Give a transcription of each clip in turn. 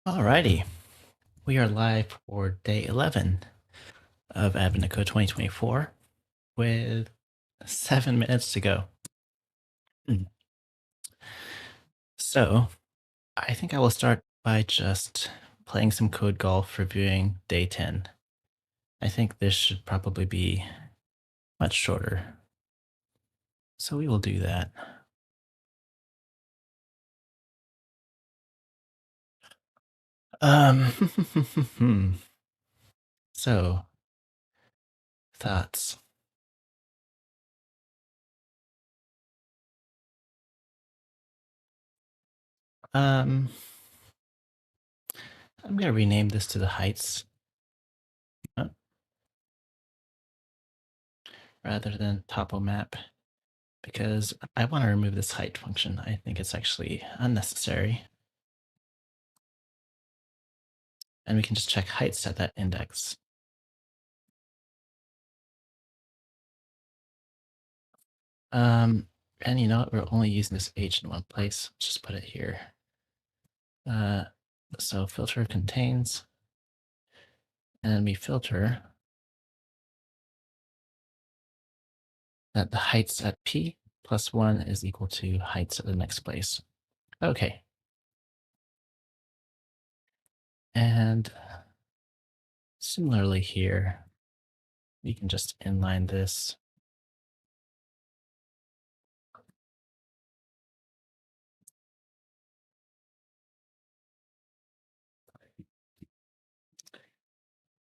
Alrighty, we are live for day 11 of Adventico 2024 with 7 minutes to go. Mm. So, I think I will start by just playing some code golf, reviewing day 10. I think this should probably be much shorter. So, we will do that. So, thoughts. Um, I'm going to rename this to the heights rather than topo map, because I want to remove this height function. I think it's actually unnecessary. And we can just check heights at that index. And you know what? We're only using this h in one place. Let's just put it here. So filter contains, and we filter that the heights at p plus 1 is equal to heights at the next place. Okay. And similarly here, we can just inline this.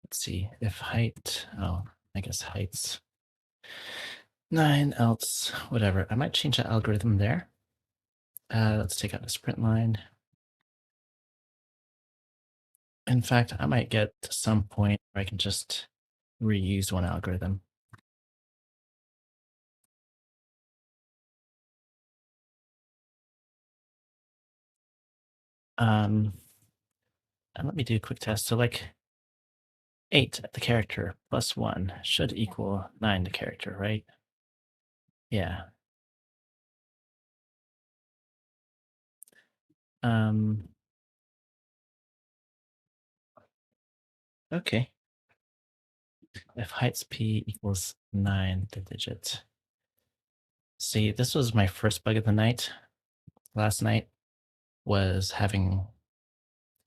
Let's see if height, I guess heights 9 else, whatever. I might change that algorithm there. Let's take out the sprint line. In fact, I might get to some point where I can just reuse one algorithm. And let me do a quick test. So like 8 at the character plus 1 should equal 9 to character, right? Yeah. Okay. If heights p equals 9 the digit. See, this was my first bug of the night. Last night was having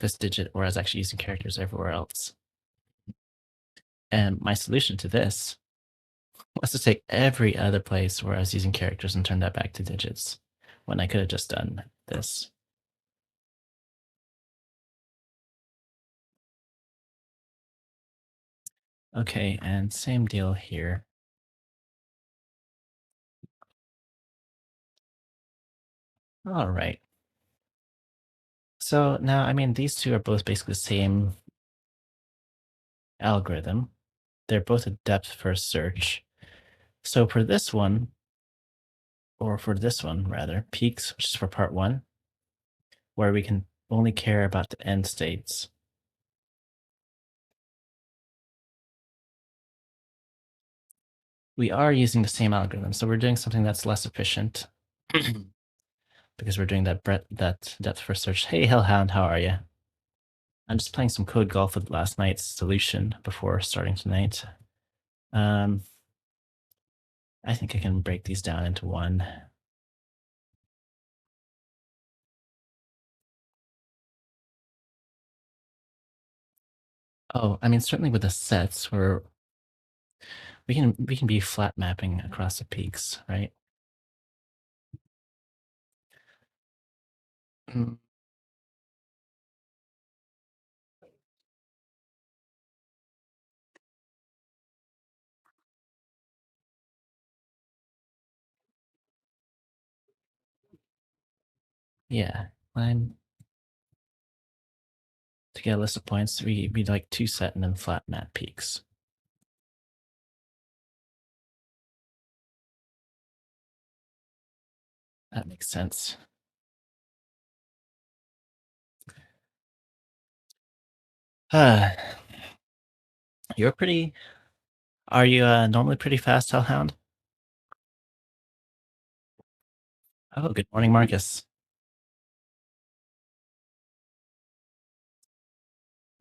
this digit where I was actually using characters everywhere else. And my solution to this was to take every other place where I was using characters and turn that back to digits when I could have just done this. Okay, and same deal here. All right. So now, I mean, these two are both basically the same algorithm. They're both a depth first search. So for this one, or for this one rather, peaks, which is for part 1, where we can only care about the end states. We are using the same algorithm, so we're doing something that's less efficient because we're doing that depth first search. Hey, Hellhound, how are you? I'm just playing some code golf with last night's solution before starting tonight. I think I can break these down into one. Oh, I mean, certainly with the sets where we can be flat mapping across the peaks, right? Mm, yeah, climb to get a list of points. We like two set and then flat map peaks. That makes sense. You're pretty. Are you normally pretty fast, Hellhound? Oh, good morning, Marcus.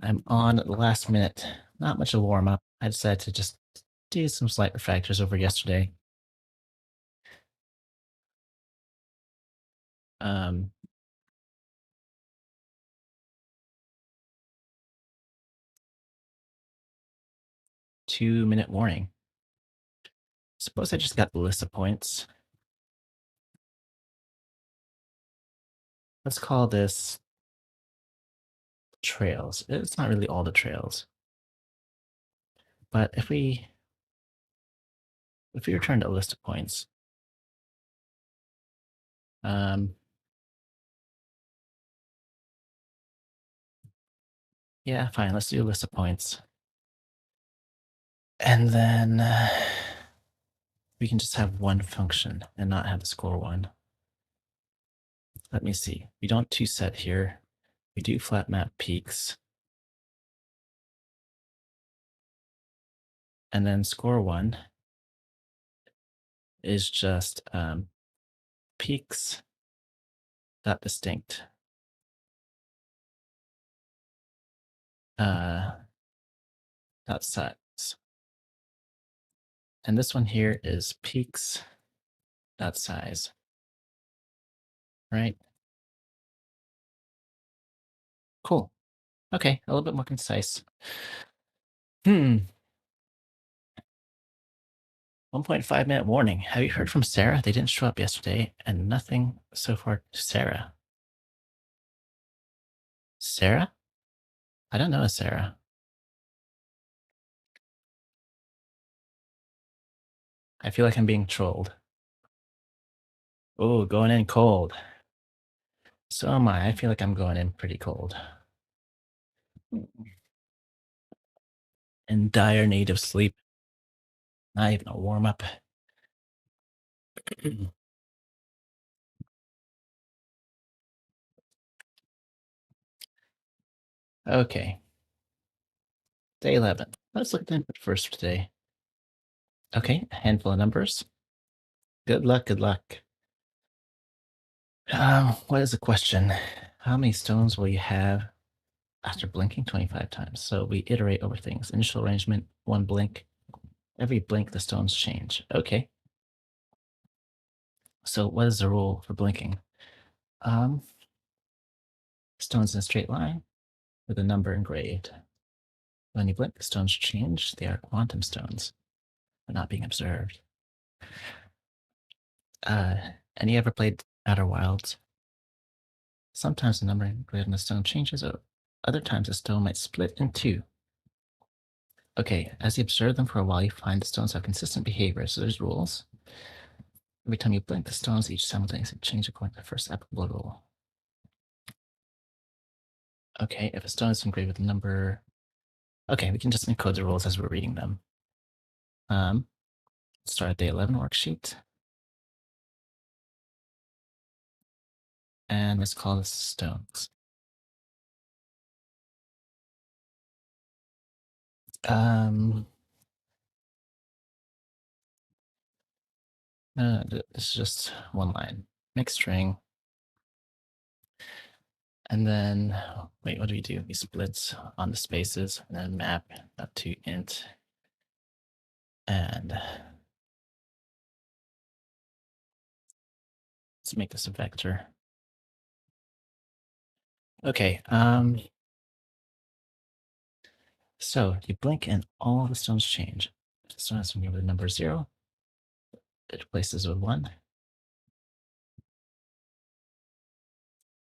I'm on at the last minute. Not much of a warm up. I decided to just do some slight refractors over yesterday. Um, 2-minute warning. Suppose I just got the list of points. Let's call this trails. It's not really all the trails. But if we return a list of points, yeah, fine. Let's do a list of points, and then we can just have one function and not have the score one. Let me see. We don't two-set here. We do flat map peaks. And then score one is just peaks dot distinct. Dot size. And this one here is peaks dot size. Right? Cool. Okay, a little bit more concise. 1.5-minute warning. Have you heard from Sarah? They didn't show up yesterday, and nothing so far to Sarah. Sarah? I don't know a Sarah. I feel like I'm being trolled. Oh, going in cold. So am I. I feel like I'm going in pretty cold. In dire need of sleep. Not even a warm up. Okay. Day 11. Let's look at the input first for today. Okay, a handful of numbers. Good luck, good luck. What is the question? How many stones will you have after blinking 25 times? So we iterate over things. Initial arrangement, one blink. Every blink, the stones change. Okay. So what is the rule for blinking? Stones in a straight line with a number engraved. When you blink, the stones change. They are quantum stones. They're not being observed. Any ever played Outer Wilds? Sometimes the number engraved in the stone changes, or other times the stone might split in two. Okay, as you observe them for a while, you find the stones have consistent behavior, so there's rules. Every time you blink, the stones each simultaneously change according to the first applicable rule. Okay, if a stone is engraved with a number... Okay, we can just encode the rules as we're reading them. Start at day 11 worksheet. And let's call this stones. This is just one line. Mixed string. And then, wait, what do? We split on the spaces and then map that to int. And let's make this a vector. Okay, so you blink and all the stones change. If the stone has to give the number 0, it replaces with 1.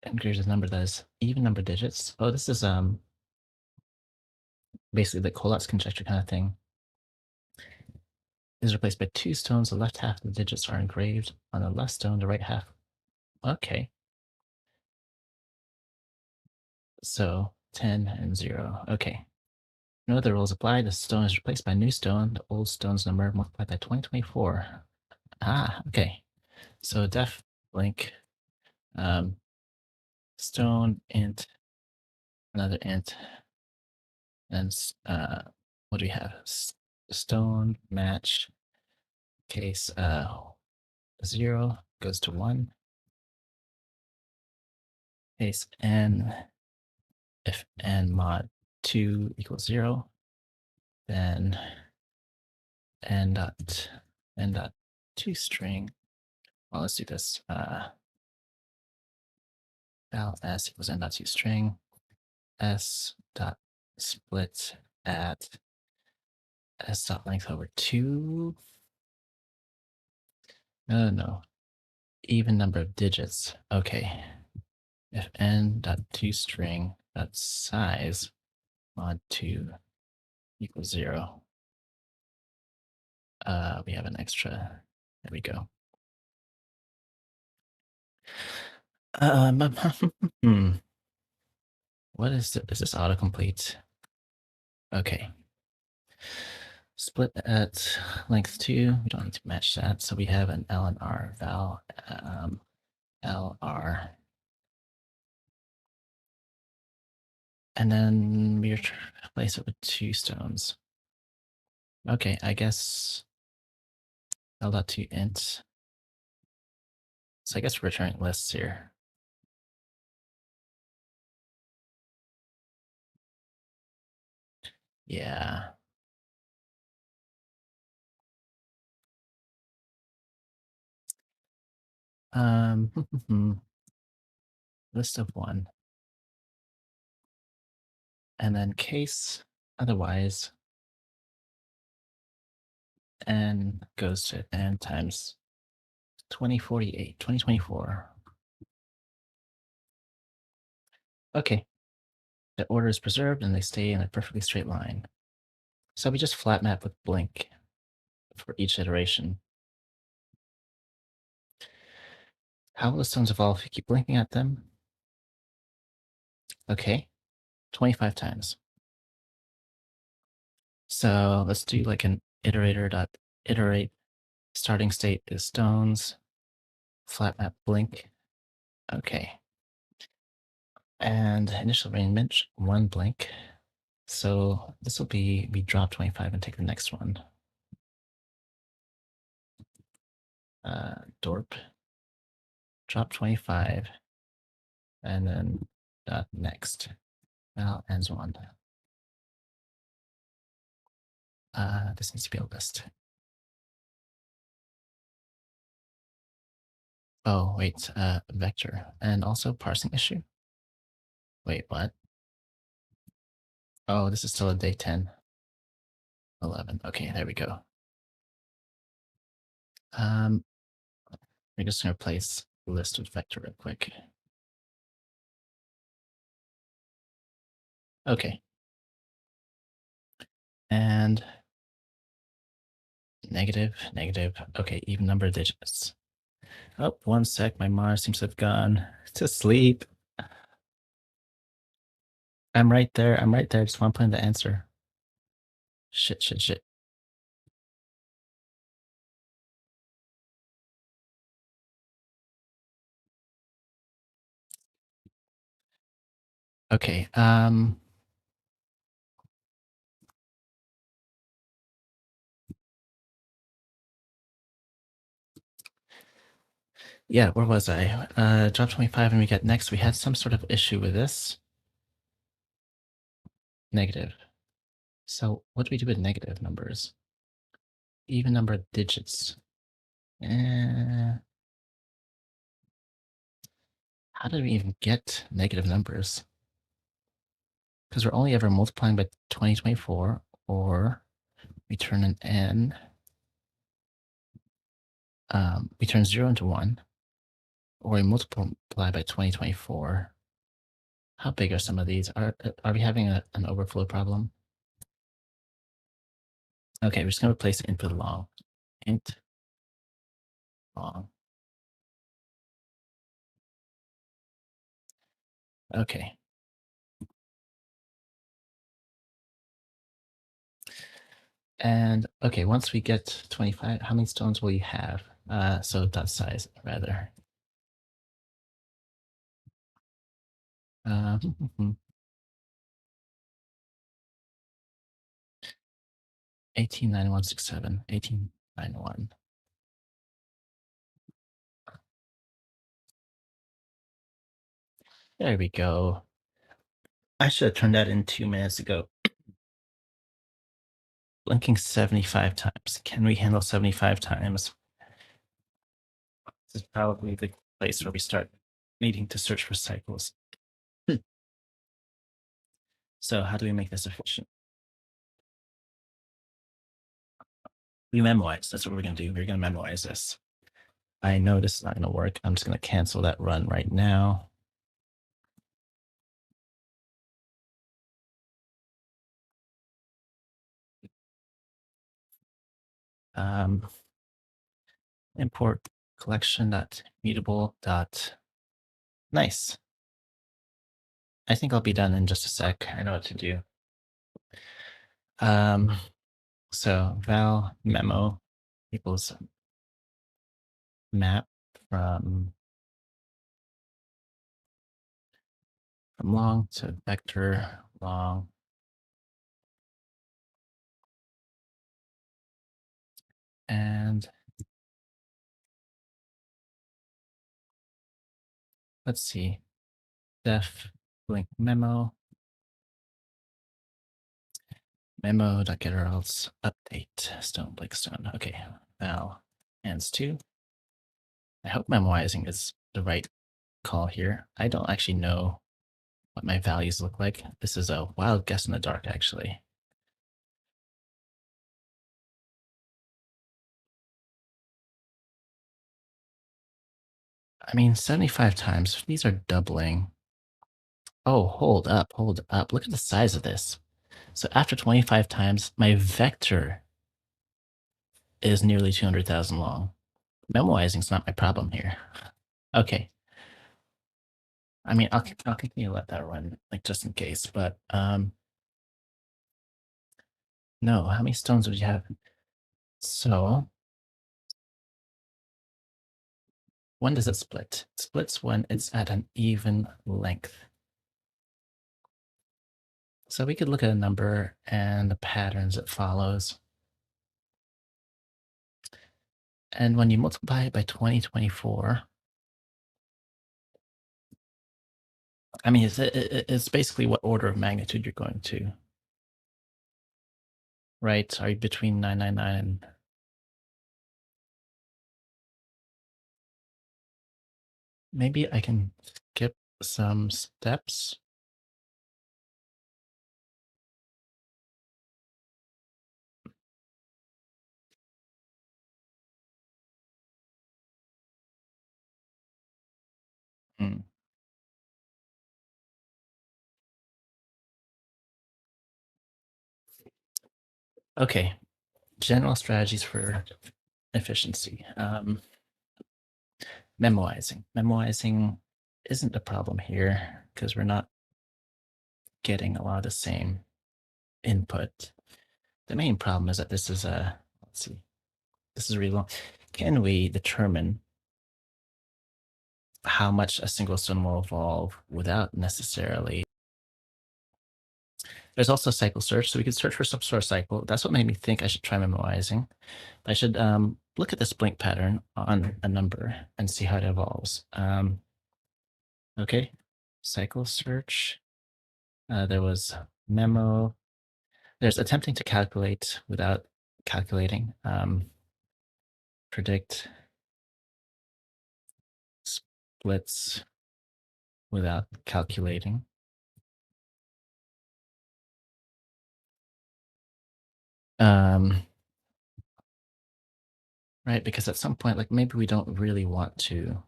And creates a number that is even number digits. Oh, this is basically the Collat's conjecture kind of thing. Is replaced by 2 stones. The left half of the digits are engraved on the left stone, the right half. Okay. So 10 and 0. Okay. No other rules apply. The stone is replaced by a new stone. The old stone's number multiplied by 2024. Ah, okay. So def blink stone int, another int, and what do we have? Stone match case 0 goes to 1. Case n if n mod 2 equals 0. Then n dot toString. Well, let's do this. Val s equals n dot toString. S dot split at s dot length over 2. No. Even number of digits. Okay. If n dot toString dot size mod 2 equals 0, we have an extra. There we go. Hmm. What is it? Is this autocomplete? Okay. Split at length 2. We don't need to match that. So we have an L and R val LR. And then we replace it with 2 stones. Okay, I guess L.2 int. So I guess we're returning lists here. Yeah. List of 1. And then case otherwise n goes to n times 2024. Okay. The order is preserved and they stay in a perfectly straight line. So we just flat map with blink for each iteration. How will the stones evolve if you keep blinking at them? Okay, 25 times. So let's do like an iterator dot iterate. Starting state is stones, flat map blink. Okay. And initial arrangement, 1 blink. So this will be, we drop 25 and take the next one. Dorp, drop 25, and then dot next. Val ends 1. This needs to be a list. Oh, wait, vector, and also parsing issue. Wait, what? Oh, this is still a day 10. 11. Okay, there we go. We're just gonna replace list with vector real quick. Okay. And negative. Okay, even number of digits. Oh, 1 sec. My Mars seems to have gone to sleep. I'm right there. I just want to put in the answer. Shit. Okay. Yeah, where was I? Drop 25 and we get next. We had some sort of issue with this. Negative. So what do we do with negative numbers? Even number of digits. How did we even get negative numbers? Because we're only ever multiplying by 2024, or we turn an n. We turn 0 into 1, or we multiply by 2024. How big are some of these? Are we having an overflow problem? Okay, we're just going to replace input long. Int long. Okay. And okay, once we get 25, how many stones will you have? So dot size rather. 189167, 1891. There we go. I should have turned that in 2 minutes ago. Blinking 75 times. Can we handle 75 times? This is probably the place where we start needing to search for cycles. So how do we make this efficient? We memorize. That's what we're going to do. We're going to memorize this. I know this is not going to work. I'm just going to cancel that run right now. Import collection.mutable. Nice. I think I'll be done in just a sec. I know what to do. So val memo equals map from long to vector long. And let's see, def blink memo memo.getterelse update stone blink stone. Okay, val hands 2. I hope memoizing is the right call here. I don't actually know what my values look like. This is a wild guess in the dark, actually. I mean, 75 times, these are doubling. Oh, hold up, hold up. Look at the size of this. So after 25 times, my vector is nearly 200,000 long. Memoizing is not my problem here. Okay. I mean, I'll continue to let that run, like, just in case, but, no, how many stones would you have? So, when does it split? It splits when it's at an even length. So we could look at a number and the patterns it follows. And when you multiply it by 2024, I mean, it's basically what order of magnitude you're going to, right? Are you between 999 and maybe I can skip some steps? Hmm. Okay, general strategies for efficiency. Memoizing. Memoizing isn't a problem here because we're not getting a lot of the same input. The main problem is that this is a, let's see, this is really long. Can we determine how much a single stone will evolve without necessarily? There's also cycle search, so we could search for some sort of cycle. That's what made me think I should try memoizing. I should look at this blink pattern on a number and see how it evolves. Okay, cycle search. There was memo. There's attempting to calculate without calculating. Predict splits without calculating. Right, because at some point, like maybe we don't really want to.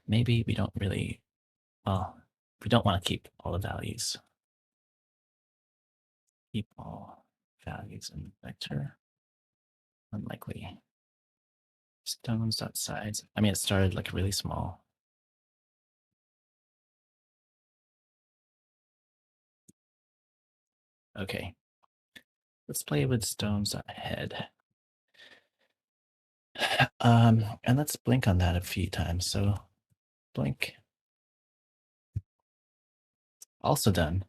Maybe we don't really. Well, we don't want to keep all the values. Keep all values in the vector. Unlikely. Stones.sides. I mean, it started like really small. Okay. Let's play with stones.head. And let's blink on that a few times. So blink. Also done.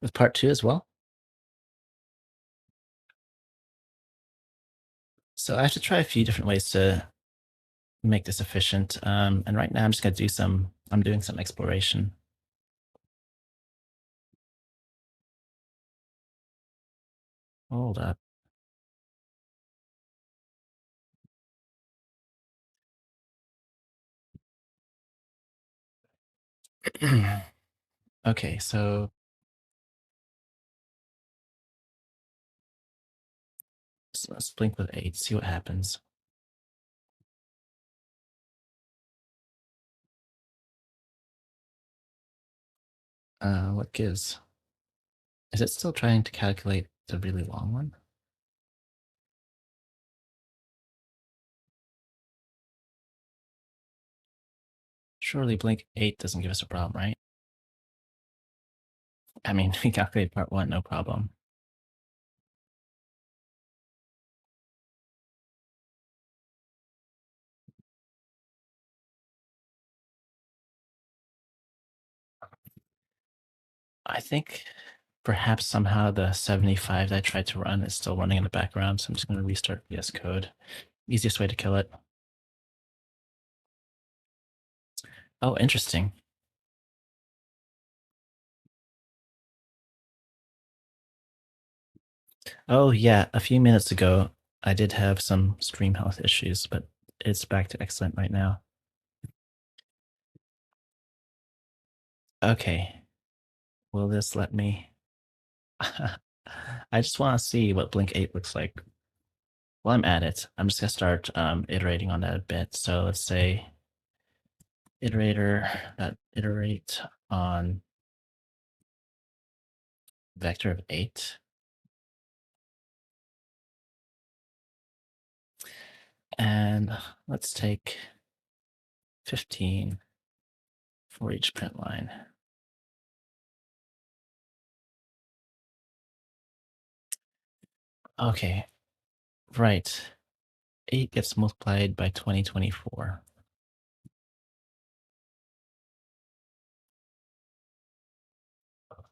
With part 2 as well. So I have to try a few different ways to make this efficient. And right now I'm just gonna do I'm doing some exploration. Hold up. Okay, so let's blink with 8, see what happens. What gives? Is it still trying to calculate the really long one? Surely blink 8 doesn't give us a problem, right? I mean, we calculated part 1, no problem. I think perhaps somehow the 75 that I tried to run is still running in the background, so I'm just going to restart VS Code. Easiest way to kill it. Oh, interesting. Oh, yeah, a few minutes ago, I did have some stream health issues, but it's back to excellent right now. Okay, will this let me? I just want to see what Blink 8 looks like. While I'm at it, I'm just going to start iterating on that a bit. So let's say iterator that iterate on vector of 8. And let's take 15 for each print line. Okay, right. 8 gets multiplied by 2024.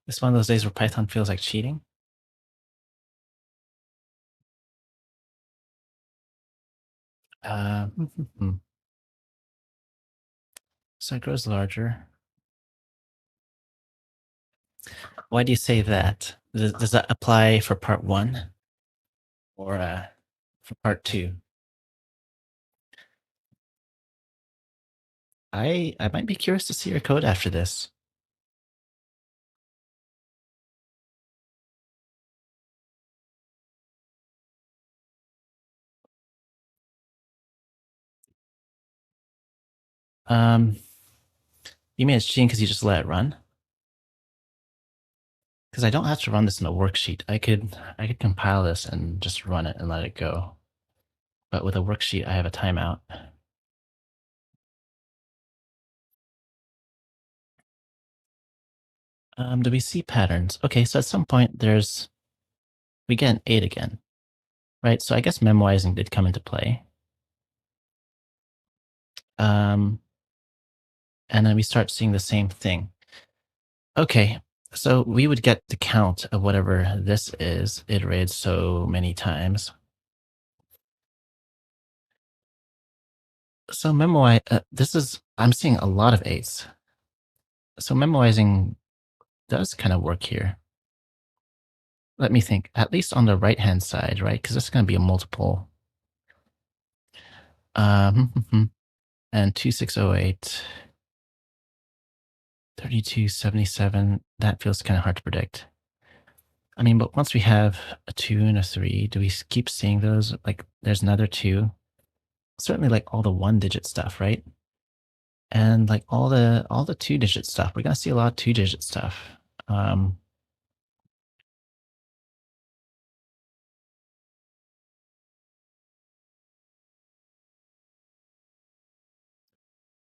It's one of those days where Python feels like cheating. Uh, so it grows larger. Why do you say that? Does that apply for part 1 or for part 2? I might be curious to see your code after this. Um, you mean it's cheating because you just let it run? Because I don't have to run this in a worksheet. I could compile this and just run it and let it go. But with a worksheet, I have a timeout. Do we see patterns? Okay, so at some point we get an 8 again, right? So I guess memoizing did come into play. And then we start seeing the same thing. Okay, so we would get the count of whatever this is iterated so many times. So memoize, I'm seeing a lot of 8s. So memoizing does kind of work here. Let me think, at least on the right-hand side, right? Because it's going to be a multiple. And 2608, 3277, that feels kind of hard to predict. I mean, but once we have a 2 and a 3, do we keep seeing those? Like, there's another 2. Certainly like all the 1-digit stuff, right? And like all the 2-digit stuff. We're going to see a lot of 2-digit stuff.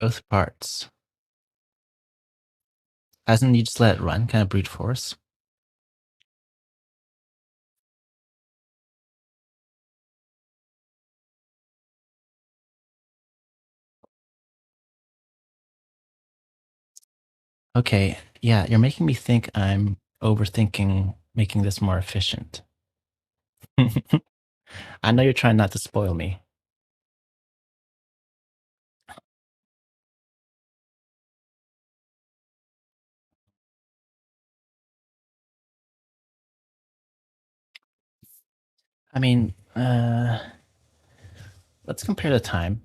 Both parts. As in, you just let it run, kind of brute force. Okay, yeah, you're making me think I'm overthinking making this more efficient. I know you're trying not to spoil me. I mean, let's compare the time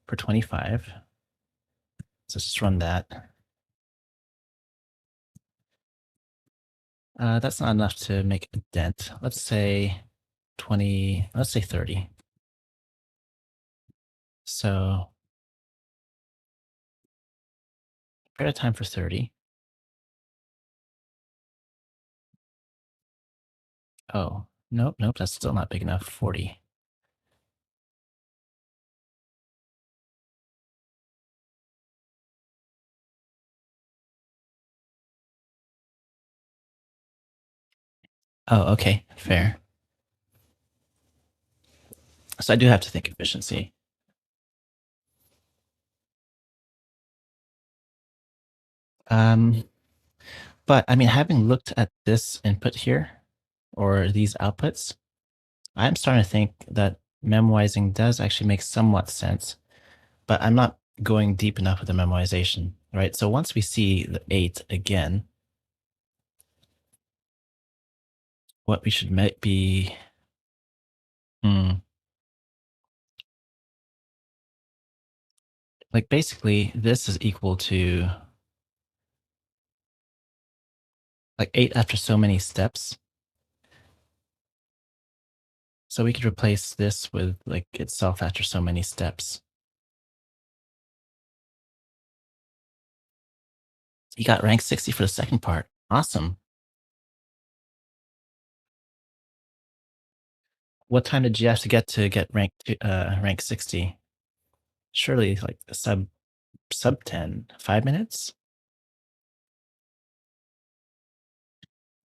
for 25. So let's just run that. That's not enough to make a dent. Let's say 20, let's say 30. So compare the time for 30. Oh, nope, nope, that's still not big enough. 40. Oh, okay, fair. So I do have to think efficiency. Um, but I mean, having looked at this input here, or these outputs, I'm starting to think that memoizing does actually make somewhat sense, but I'm not going deep enough with the memoization, right? So once we see the 8 again, what we should be, hmm, like basically this is equal to like 8 after so many steps. So we could replace this with like itself after so many steps. You got rank 60 for the second part. Awesome. What time did you have to get rank 60? Surely like sub 10, 5 minutes?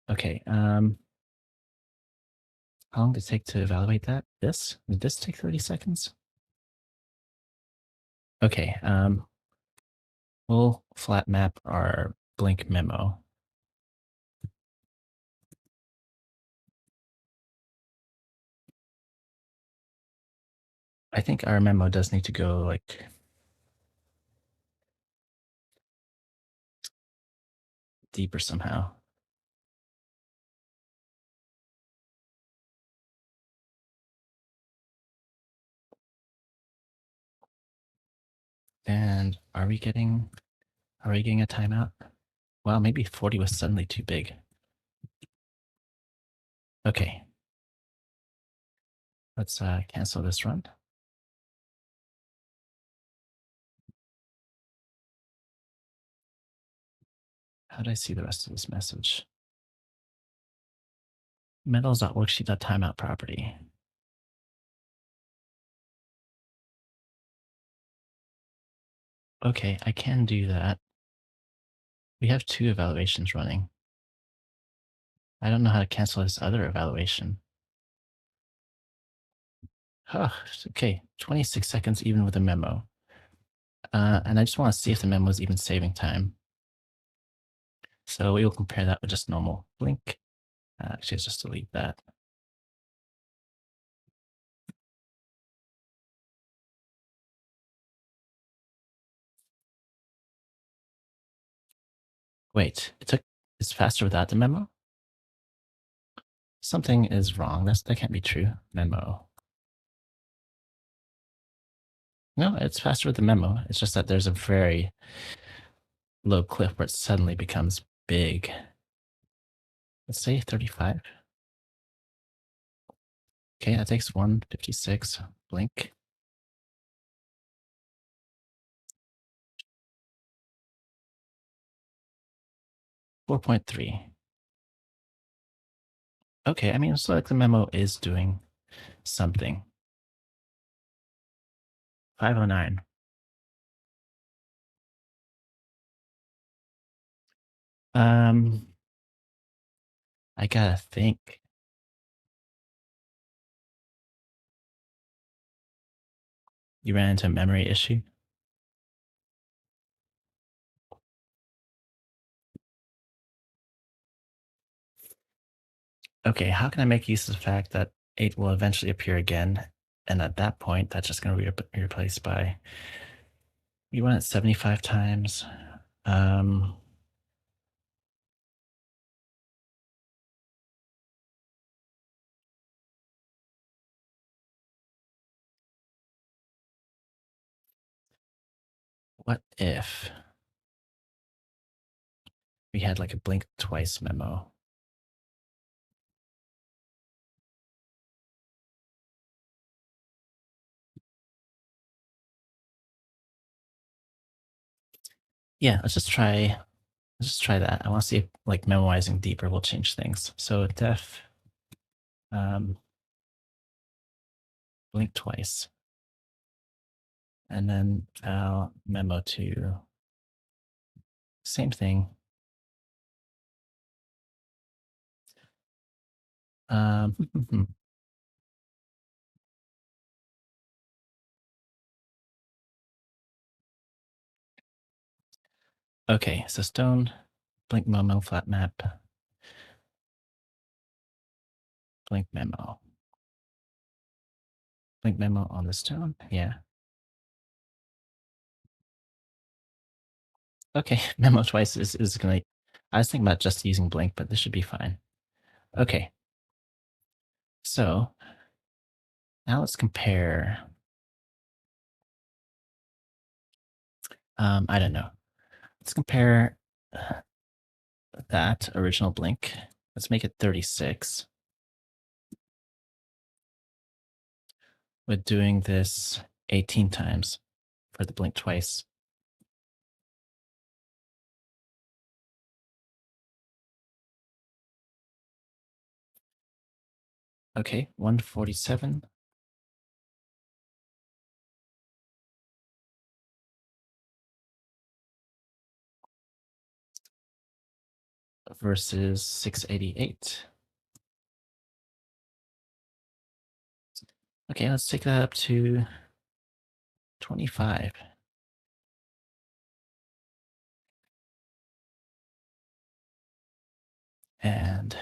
Okay. How long did it take to evaluate that? Did this take 30 seconds? Okay. We'll flat map our blink memo. I think our memo does need to go like deeper somehow. And are we getting a timeout? Well, maybe 40 was suddenly too big. Okay. Let's cancel this run. How do I see the rest of this message? Metals.worksheet.timeout property. Okay, I can do that. We have 2 evaluations running. I don't know how to cancel this other evaluation. Huh, okay, 26 seconds even with a memo. And I just want to see if the memo is even saving time. So we will compare that with just normal blink. Actually, let's just delete that. Wait, it's faster without the memo? Something is wrong. That can't be true. Memo. No, it's faster with the memo. It's just that there's a very low cliff where it suddenly becomes big. Let's say 35. Okay, that takes 156. Blink. 4.3. Okay, I mean, it's like the memo is doing something. 509. Um, I gotta think. You ran into a memory issue? Okay, how can I make use of the fact that 8 will eventually appear again? And at that point, that's just going to be replaced by, we run it 75 times. Um, What if we had like a blink twice memo? Yeah, let's just try that. I want to see if like memoizing deeper will change things. So def um, blink twice, and then I'll memo to same thing. Um, okay, so stone, blink memo, flat map, blink memo on the stone. Yeah. Okay, memo twice is gonna. I was thinking about just using blink, but this should be fine. Okay, so now let's compare. I don't know. Let's compare that original blink. Let's make it 36. With doing this 18 times for the blink twice. Okay, 147 versus 688. Okay, let's take that up to 25. And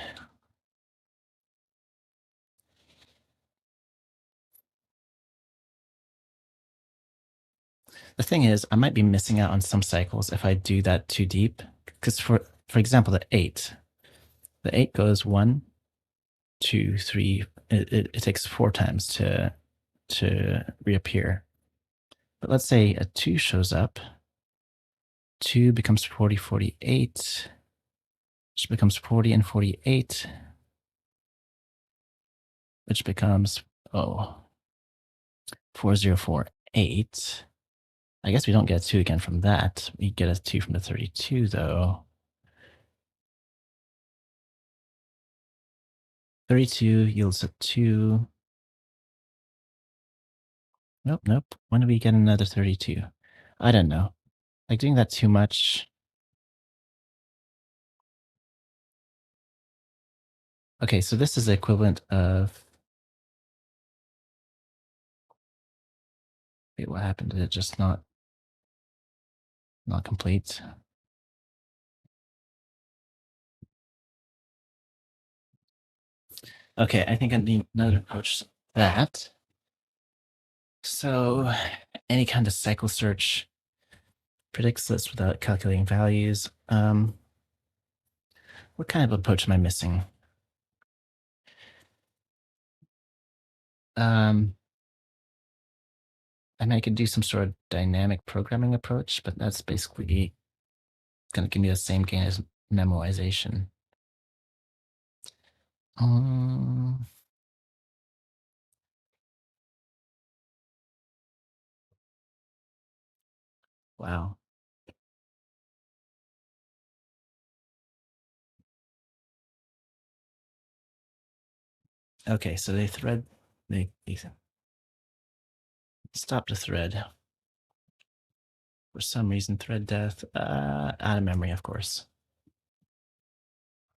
the thing is, I might be missing out on some cycles if I do that too deep. Because for example, the eight goes 1, 2, 3. It takes 4 times to reappear. But let's say a 2 shows up. 2 becomes 40, 48, which becomes 40 and 48, which becomes, 4048. I guess we don't get a 2 again from that. We get a 2 from the 32, though. 32 yields a 2. Nope, nope. When do we get another 32? I don't know. Like, doing that too much. Okay, so this is the equivalent of... Wait, what happened? Did it just not complete? Okay, I think I need another approach to that. So any kind of cycle search predicts this without calculating values. What kind of approach am I missing? Um, I mean, I could do some sort of dynamic programming approach, but that's basically going to give me the same gain as memoization. Um, wow. Okay, so they stopped a thread. For some reason, thread death, out of memory, of course.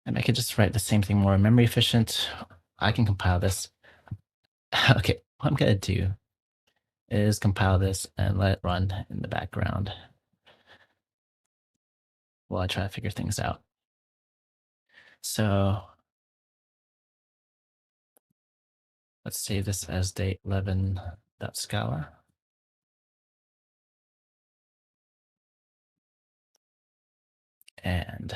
And I could just write the same thing more memory efficient. I can compile this. Okay, what I'm gonna do is compile this and let it run in the background while I try to figure things out. So let's save this as date 11.scala. And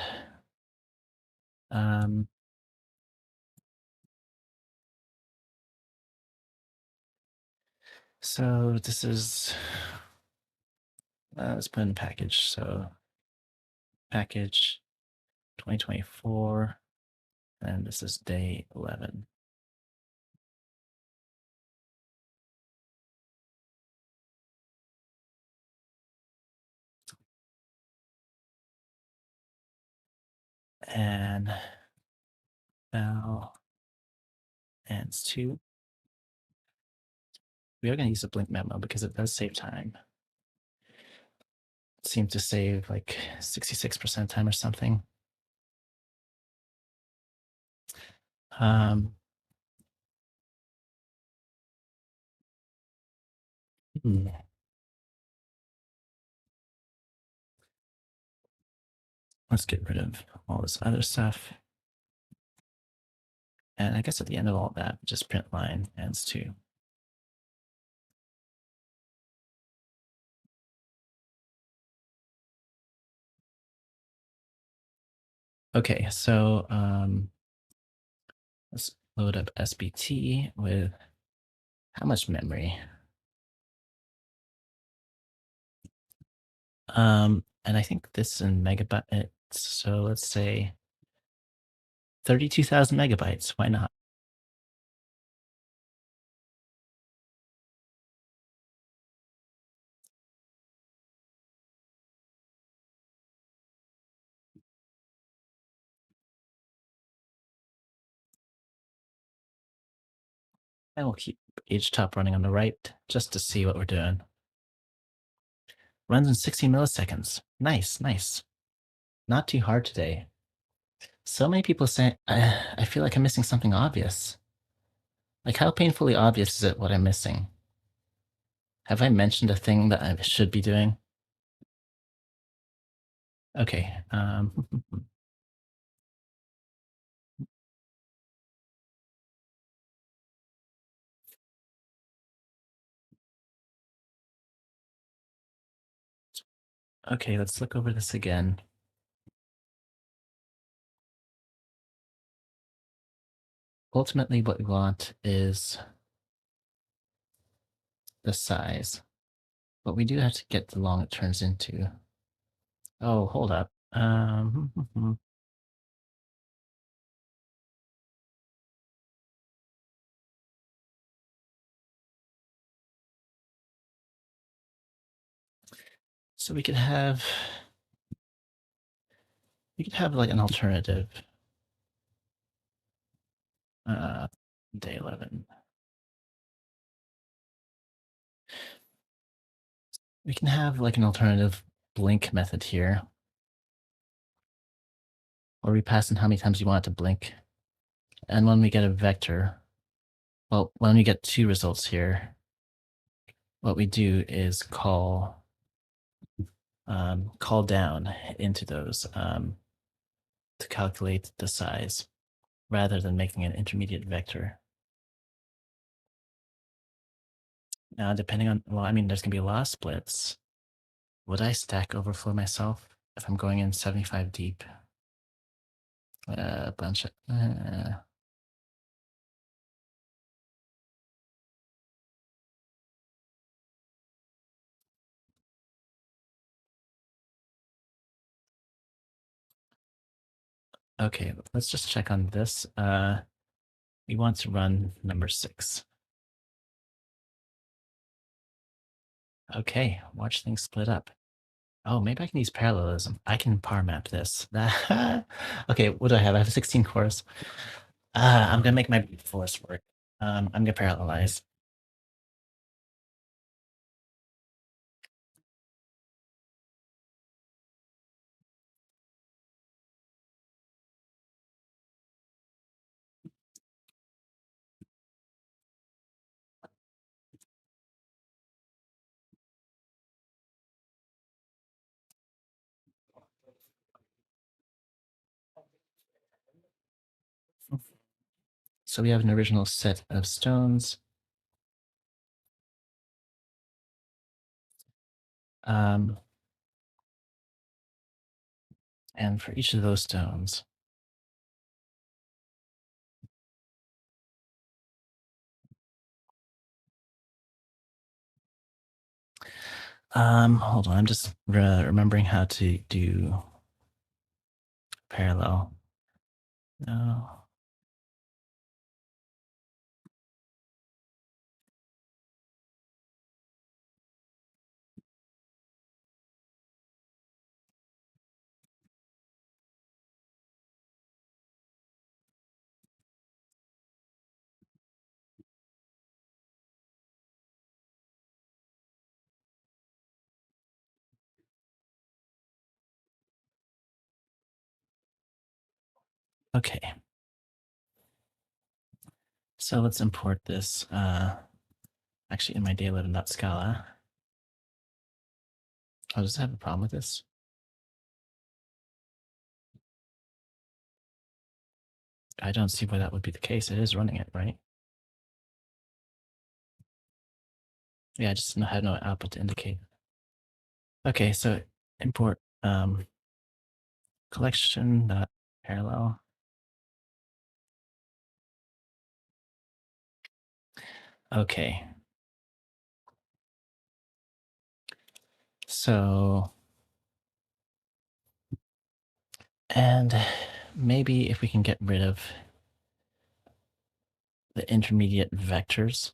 so this is Let's put in package. So package 2024, and this is day 11. And now ends 2. We are going to use a blink memo because it does save time. It seemed to save like 66% time or something. Um, hmm. Let's get rid of all this other stuff. And I guess at the end of all that, just print line ends 2. Okay, so let's load up SBT with how much memory? And I think this in megabytes. So let's say 32,000 megabytes. Why not? And we'll keep HTOP running on the right just to see what we're doing. Runs in 60 milliseconds. Nice, nice. Not too hard today. So many people say, I feel like I'm missing something obvious. Like, how painfully obvious is it what I'm missing? Have I mentioned a thing that I should be doing? Okay. Okay, let's look over this again. Ultimately, what we want is the size, but we do have to get the long it turns into. Oh, hold up. So we could have like an alternative. Day 11. We can have like an alternative blink method here, where we pass in how many times you want it to blink. And when we get a vector, well, when we get 2 results here, what we do is call down into those to calculate the size rather than making an intermediate vector. Now, depending on, well, I mean, there's going to be a lot of splits. Would I stack overflow myself if I'm going in 75 deep? A bunch of, okay, let's just check on this. We want to run number 6. Okay, watch things split up. Oh, maybe I can use parallelism. I can power map this. Okay, what do I have? I have 16 cores. I'm gonna make my brute force work. I'm gonna parallelize. So we have an original set of stones. And for each of those stones, Hold on. I'm just remembering how to do parallel. No. Okay. So let's import this. Actually, in my dayload.scala. Oh, does it have a problem with this? I don't see why that would be the case. It is running it, right? Yeah, I just had no output to indicate. Okay, so import collection dot parallel. Okay. So, and maybe if we can get rid of the intermediate vectors,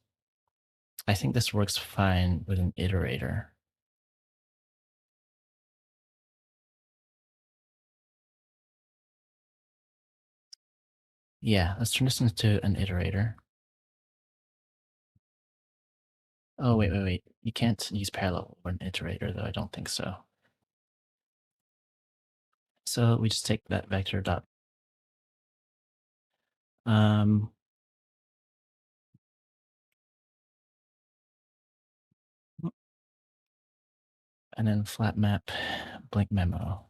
I think this works fine with an iterator. Yeah, let's turn this into an iterator. Oh, wait. You can't use parallel or an iterator, though. I don't think so. So we just take that vector dot. Um, and then flat map blank memo.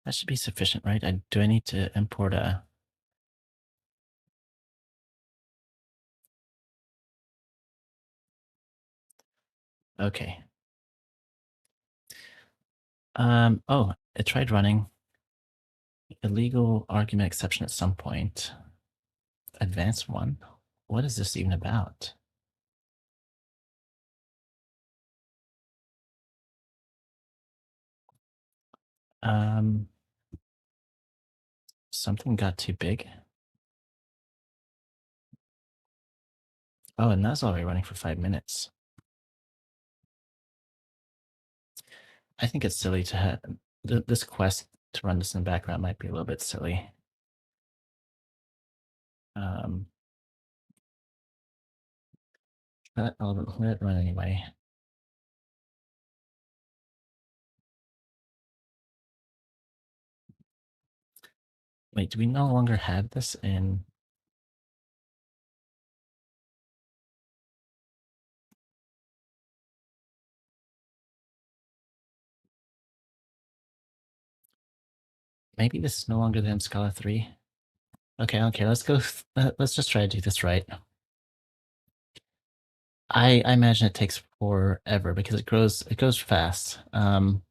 That should be sufficient, right? Do I need to import a... Okay. Oh, it tried running illegal argument exception at some point. Advanced one? What is this even about? Um, something got too big. Oh, and that's already running for 5 minutes. I think it's silly to have this quest to run this in the background might be a little bit silly. Um, I'll let it run anyway. Wait, do we no longer have this in... Maybe this is no longer than Scala 3. Okay, let's go. Let's just try to do this right. I imagine it takes forever because it goes fast. And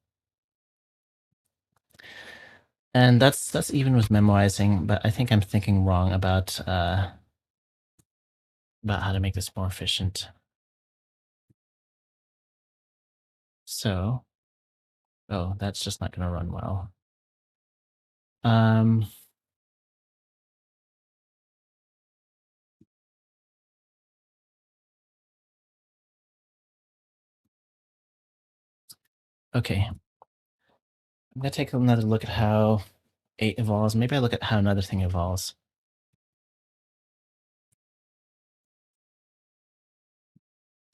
that's even with memoizing, but I think I'm thinking wrong about how to make this more efficient. So, oh, that's just not going to run well. Um, okay. I'm gonna take another look at how 8 evolves. Maybe I look at how another thing evolves.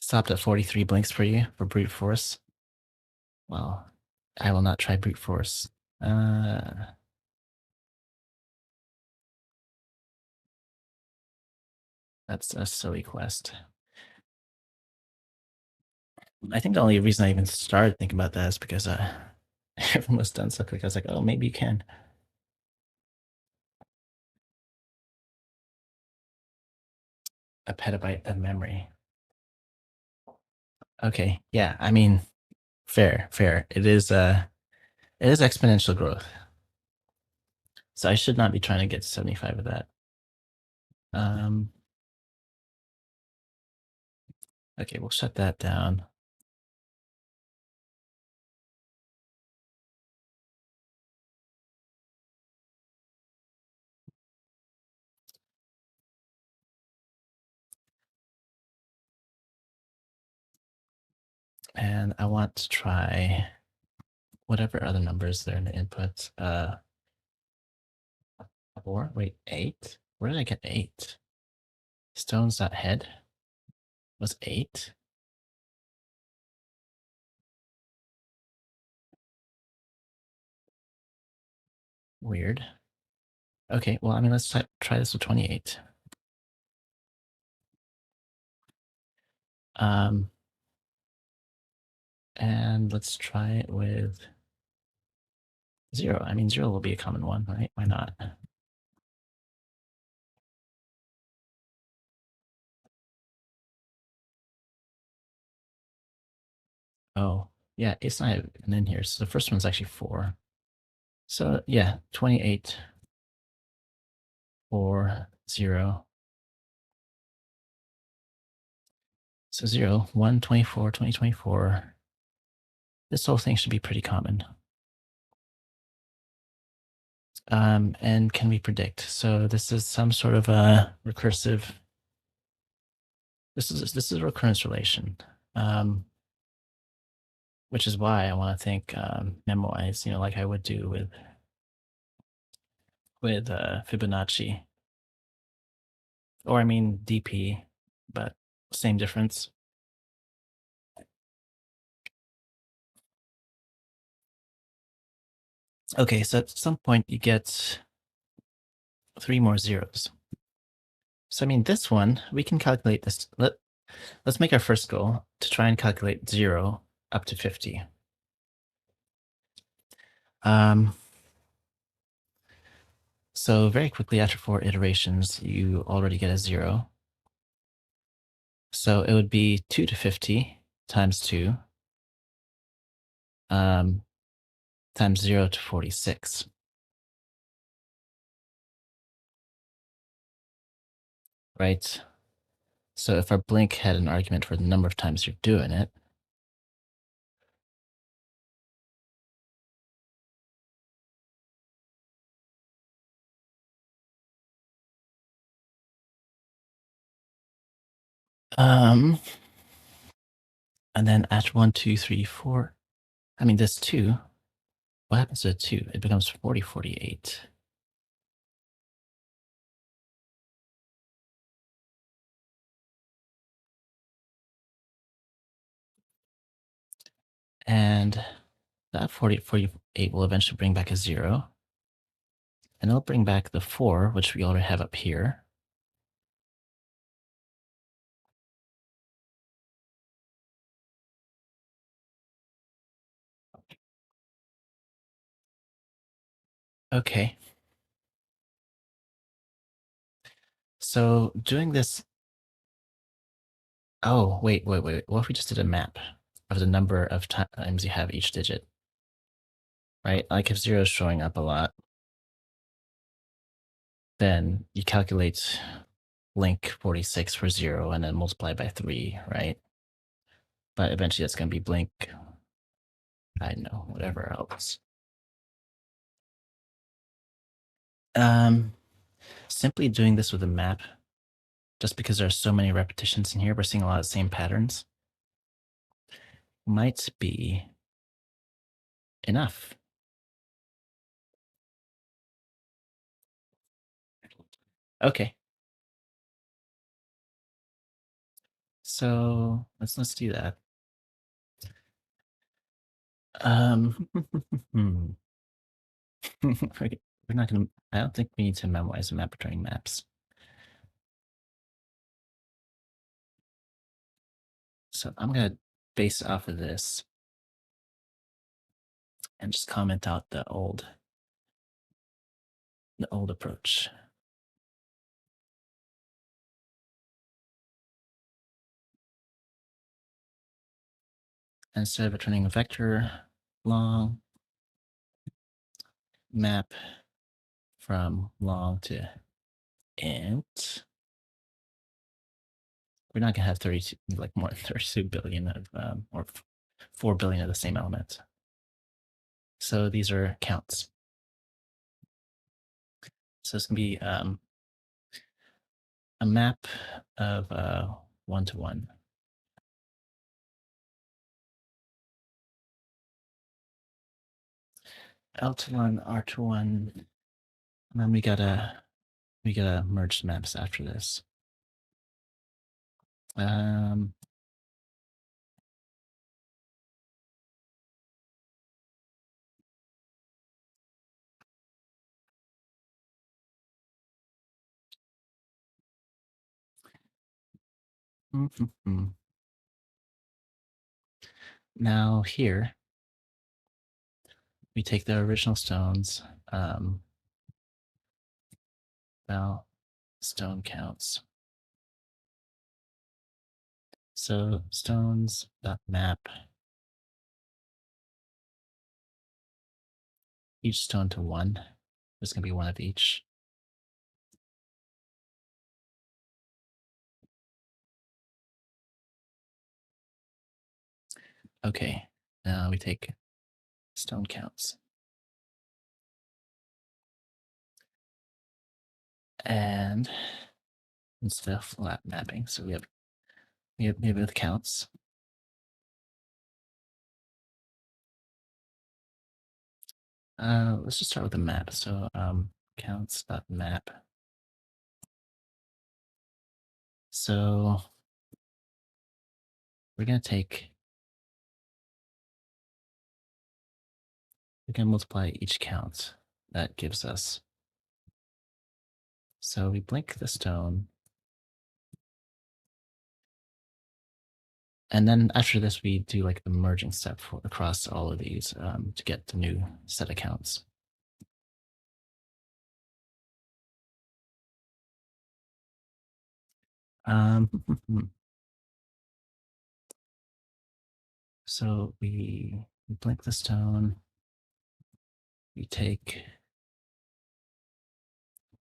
Stopped at 43 blinks for you for brute force. Well, I will not try brute force. That's a silly quest. I think the only reason I even started thinking about that is because everyone was done so quick. I was like, oh, maybe you can. A petabyte of memory. Okay, yeah, I mean, fair. It is exponential growth. So I should not be trying to get 75 of that. Um, Okay, we'll shut that down. And I want to try whatever other numbers there in the input. 4? Wait, 8? Where did I get 8? Stones.head was 8? Weird. Okay, well, I mean, let's try this with 28. Um, and let's try it with 0. I mean, 0 will be a common one, right? Why not? Oh, yeah, it's not even in here. So the first one's actually 4. So yeah, 28, 4, 0. So 0, 1, 24, 2024. This whole thing should be pretty common. And can we predict? So this is some sort of a recursive. This is a recurrence relation, which is why I want to think memwise, like I would do with Fibonacci, or I mean DP, but same difference. Okay, so at some point you get 3 more zeros. So I mean, this one we can calculate this. Let's make our first goal to try and calculate 0 up to 50. So very quickly after 4 iterations, you already get a 0. So it would be 2 to 50 times 2 times 0 to 46. Right? So if our blink had an argument for the number of times you're doing it, and then at 1, 2, 3, 4, I mean, this 2, what happens to the 2? It becomes 40, 48. And that 40, 48 will eventually bring back a 0. And it'll bring back the 4, which we already have up here. Okay. So doing this. Oh, wait. What if we just did a map of the number of times you have each digit? Right? Like if 0 is showing up a lot, then you calculate link 46 for 0 and then multiply by 3, right? But eventually that's going to be blink, I don't know, whatever else. Simply doing this with a map, just because there are so many repetitions in here, we're seeing a lot of the same patterns, might be enough. Okay. So let's do that. We're not gonna. I don't think we need to memorize the map returning maps. So I'm gonna base off of this and just comment out the old approach. Instead of returning a vector long map from long to int, we're not gonna have 32, like more than 32 billion of, or 4 billion of the same element. So these are counts. So it's gonna be a map of 1-to-1. L to 1, R to 1, and then we gotta merge the maps after this. Um, Now here we take the original stones. Well, stone counts. So stones dot map each stone to 1. There's gonna be 1 of each. Okay, now we take stone counts. And instead of flat mapping, so we have the counts. Let's just start with the map. So counts.map. So we're gonna multiply each count that gives us. So we blink the stone. And then after this, we do like the merging step across all of these to get the new set of counts. So we blink the stone. We take.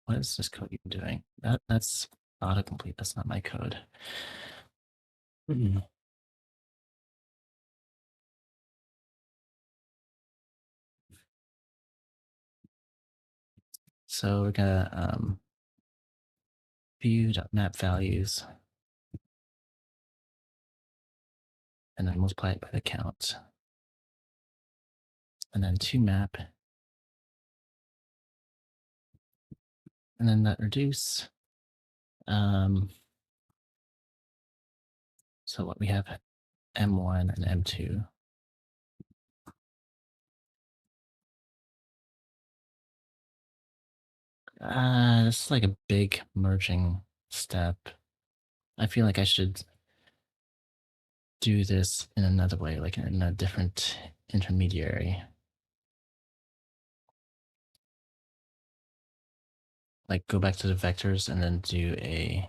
What is this code even doing? That's autocomplete. That's not my code. So we're gonna view.map values and then multiply it by the count. And then to map. And then that reduce. So what we have M1 and M2. This is like a big merging step. I feel like I should do this in another way, like in a different intermediary. Like go back to the vectors and then do a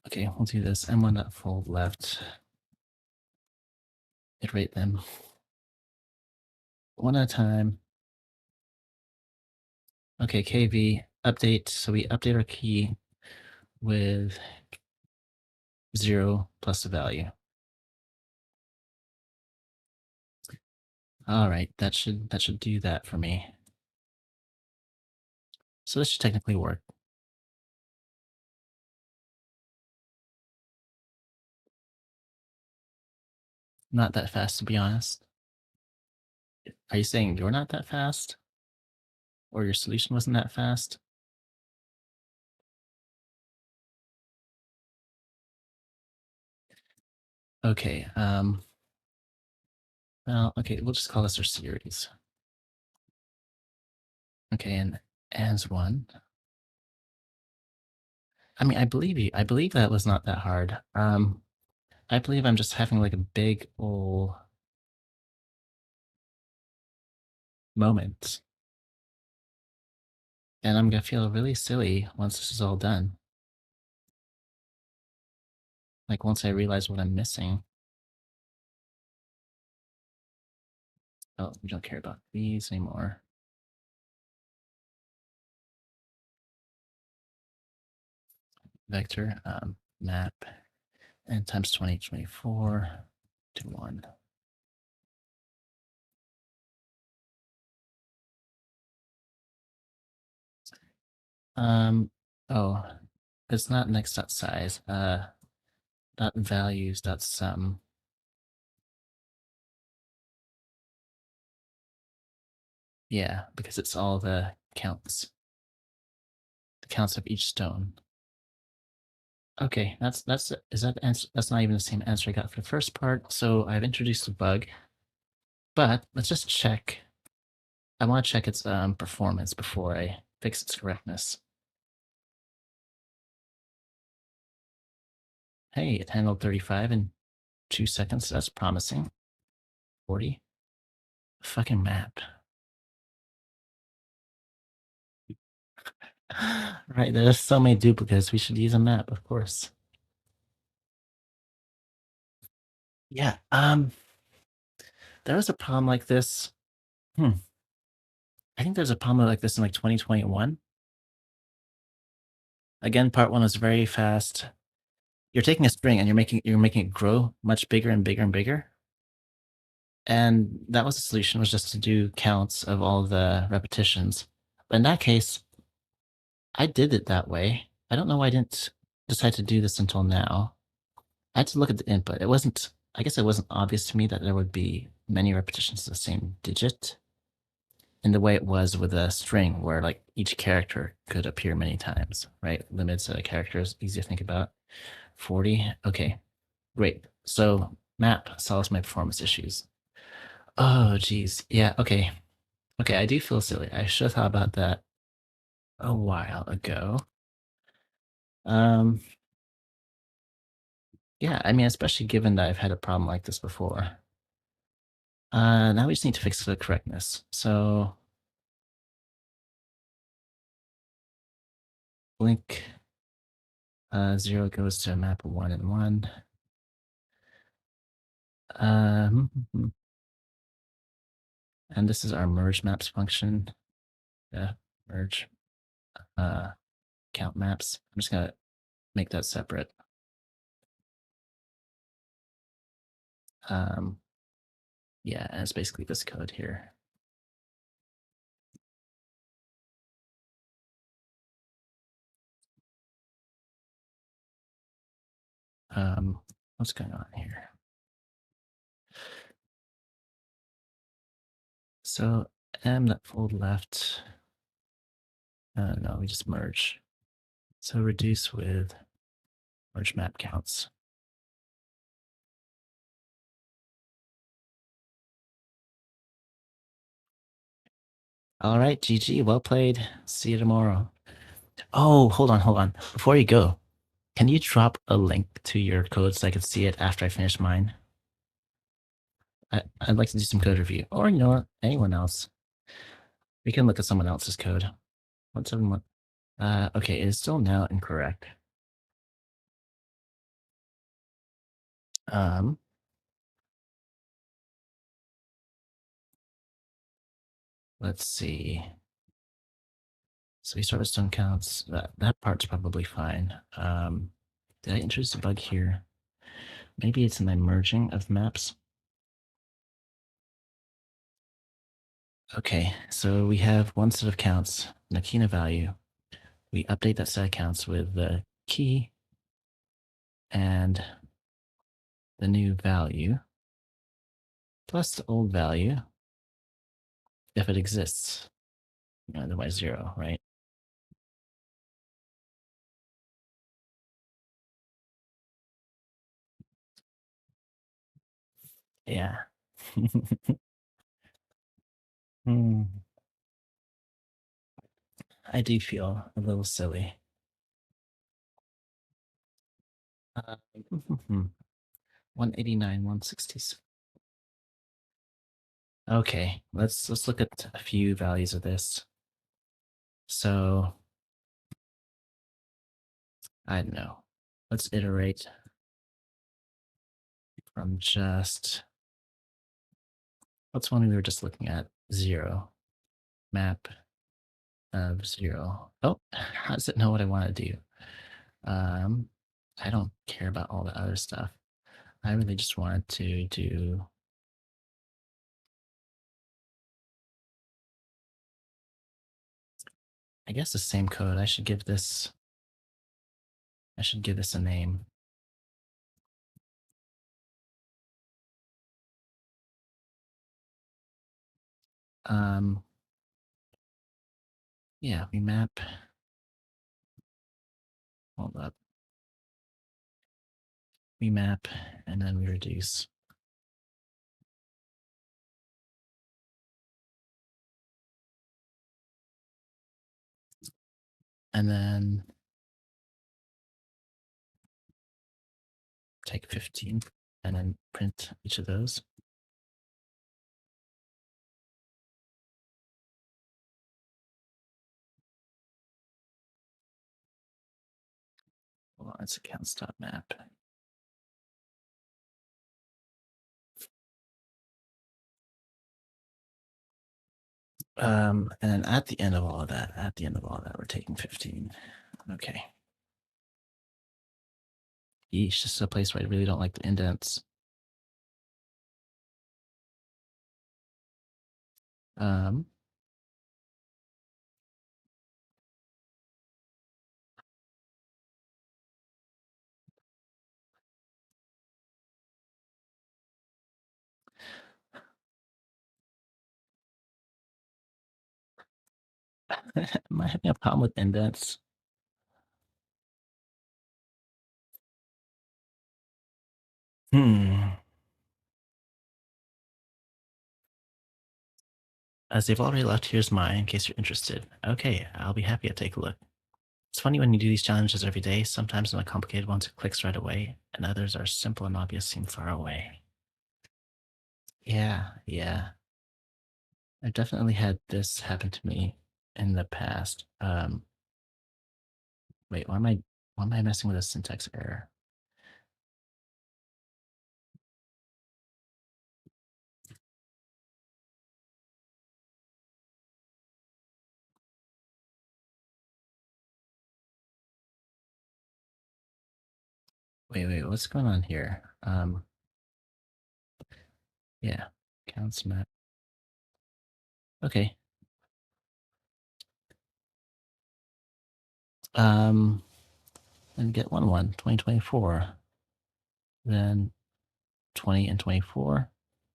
okay, we'll do this. M1.fold left. Iterate them one at a time. Okay, KV update. So we update our key with 0 plus the value. All right, that should do that for me. So this should technically work. Not that fast, to be honest. Are you saying you're not that fast? Or your solution wasn't that fast? Okay, well, okay, we'll just call this our series. Okay, and as 1. I mean, I believe you. I believe that was not that hard. I believe I'm just having like a big ol' moment. And I'm gonna feel really silly once this is all done. Like once I realize what I'm missing. Oh, we don't care about these anymore. Vector, map, and times 2024 to 1. Oh, it's not next.size, dot values dot sum. Yeah, because it's all the counts of each stone. Okay, is that answer? That's not even the same answer I got for the first part. So I've introduced a bug, but let's just check. I want to check its performance before I fix its correctness. Hey, it handled 35 in 2 seconds. That's promising. 40. Fucking map. Right, there's so many duplicates. We should use a map, of course. Yeah. There was a problem like this. I think there's a problem like this in like 2021. Again, part one was very fast. You're taking a string and you're making it grow much bigger and bigger and bigger. And that was the solution, was just to do counts of all the repetitions. But in that case, I did it that way. I don't know why I didn't decide to do this until now. I had to look at the input. I guess it wasn't obvious to me that there would be many repetitions of the same digit in the way it was with a string where like each character could appear many times, right? Limits of characters, easy to think about. 40. Okay, great. So map solves my performance issues. Oh, geez. Yeah, okay. Okay, I do feel silly. I should have thought about that a while ago. Um, yeah, I mean, especially given that I've had a problem like this before. Now we just need to fix the correctness. So blink 0 goes to a map of 1 and 1. And this is our merge maps function. Yeah, merge count maps. I'm just gonna make that separate. Yeah, and it's basically this code here. What's going on here? So M that fold left. No, we just merge. So reduce with merge map counts. All right, GG, well played. See you tomorrow. Oh, hold on. Before you go, can you drop a link to your code so I can see it after I finish mine? I'd like to do some code review, or you know what, anyone else. We can look at someone else's code. 171. Okay, it is still now incorrect. Um, let's see. So we start with stone counts. That part's probably fine. Did I introduce a bug here? Maybe it's in my merging of maps. Okay, so we have one set of counts, and a key and a value. We update that set of counts with the key and the new value plus the old value if it exists. Otherwise 0, right? Yeah. Hmm. I do feel a little silly. 189, 160. Okay, let's look at a few values of this. So I don't know. Let's iterate from just, what's one we were just looking at? 0. Map of 0. Oh, how does it know what I want to do? Um, I don't care about all the other stuff. I really just wanted to do, I guess, the same code. I should give this a name. Um, yeah, we map. Hold up. We map and then we reduce. And then take 15 and then print each of those. Hold on, it's accounts.map. And then at the end of all of that, we're taking 15. Okay. Yeesh, this is a place where I really don't like the indents. Um, am I having a problem with indents? As they've already left, here's mine in case you're interested. Okay, I'll be happy to take a look. It's funny when you do these challenges every day, sometimes in the complicated ones it clicks right away, and others are simple and obvious seem far away. Yeah. I've definitely had this happen to me in the past. Wait, why am I messing with a syntax error? Wait, what's going on here? Yeah, counts map. Okay. And get 2024. Then 20 and 24,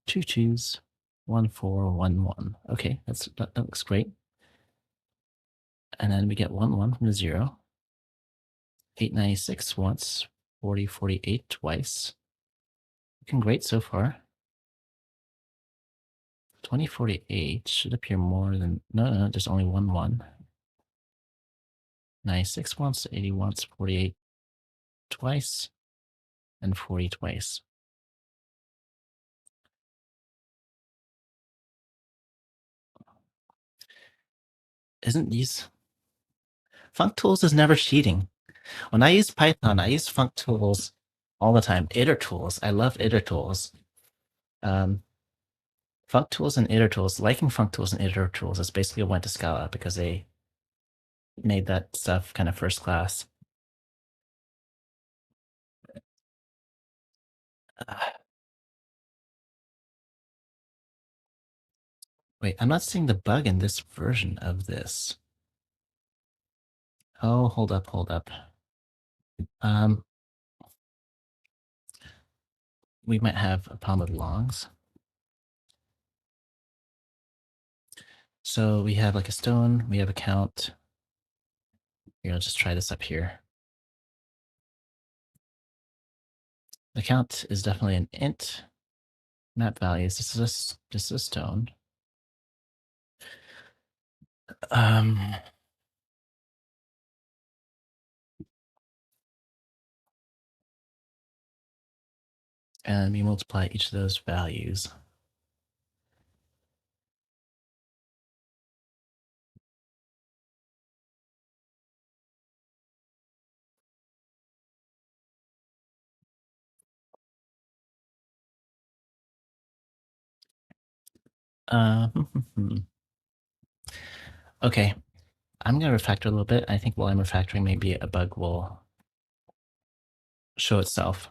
two twos, 1 4 1 1. Okay, that looks great. And then we get 1 1 from the 0. 896 once, 40 48 twice. Looking great so far. 2048 should appear more than, no, there's only 1 1. 96 once, 80 once, 48 twice, and 40 twice. Isn't these func tools is never cheating? When I use Python, I use func tools all the time. Iter tools. I love iter tools. Func tools and iter tools. Liking func tools and iter tools is basically a went to Scala because they made that stuff kind of first class. Wait, I'm not seeing the bug in this version of this. Oh, hold up. Um, we might have a problem with longs. So we have like a stone, we have a count. Here, I'll just try this up here. The count is definitely an int. Map values. This is a stone. And we multiply each of those values. Uh, okay, I'm gonna refactor a little bit. I think while I'm refactoring, maybe a bug will show itself.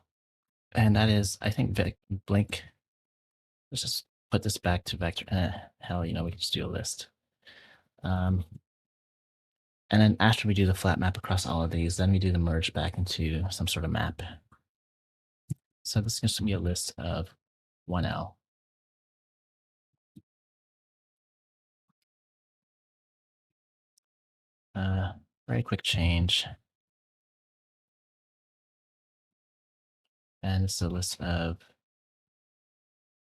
And that is, I think blink. Let's just put this back to vector. Hell, we can just do a list. And then after we do the flat map across all of these, then we do the merge back into some sort of map. So this is going to be a list of 1L. Very quick change. And it's a list of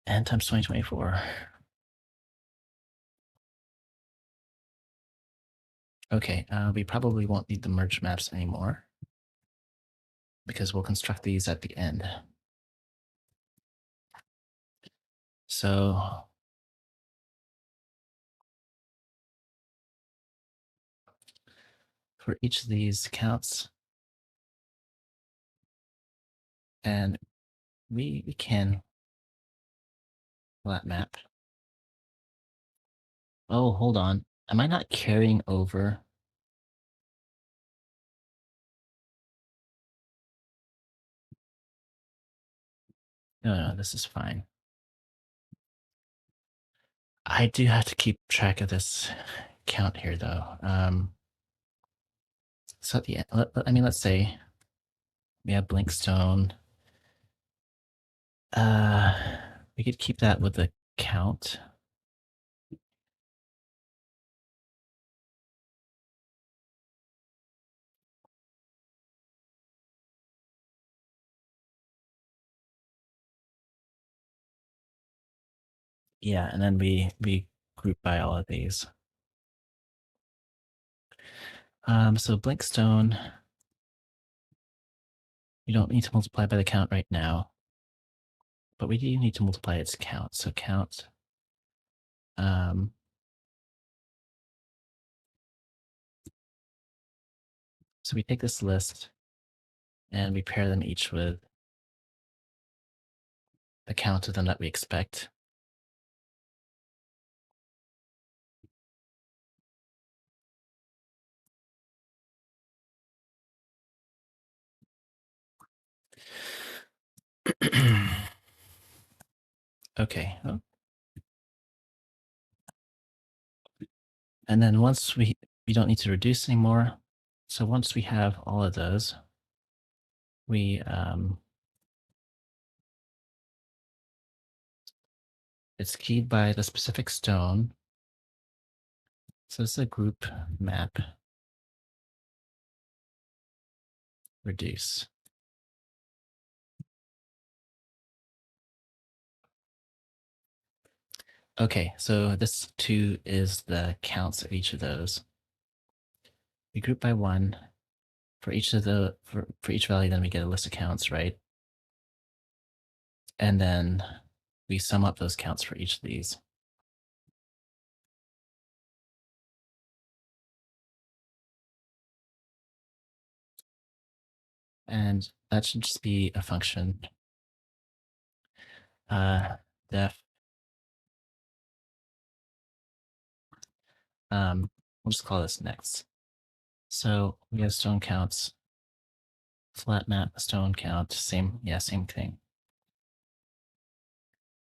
n times 2024. Okay, we probably won't need the merge maps anymore because we'll construct these at the end. So for each of these counts, and we can flat map. Oh, hold on. Am I not carrying over? No, this is fine. I do have to keep track of this count here, though. So at the end, let's say we have Blinkstone. We could keep that with the count. Yeah, and then we group by all of these. So Blinkstone, you don't need to multiply by the count right now, but we do need to multiply its count. So count. So we take this list and we pair them each with the count of them that we expect. Okay. Oh. And then once we don't need to reduce anymore. So once we have all of those, we it's keyed by the specific stone. So this is a group map reduce. Okay, so this too is the counts of each of those. We group by one. For each of the for each value, then we get a list of counts, right? And then we sum up those counts for each of these. And that should just be a function. Def. We'll just call this next. So we have stone counts, flat map, stone count, same thing.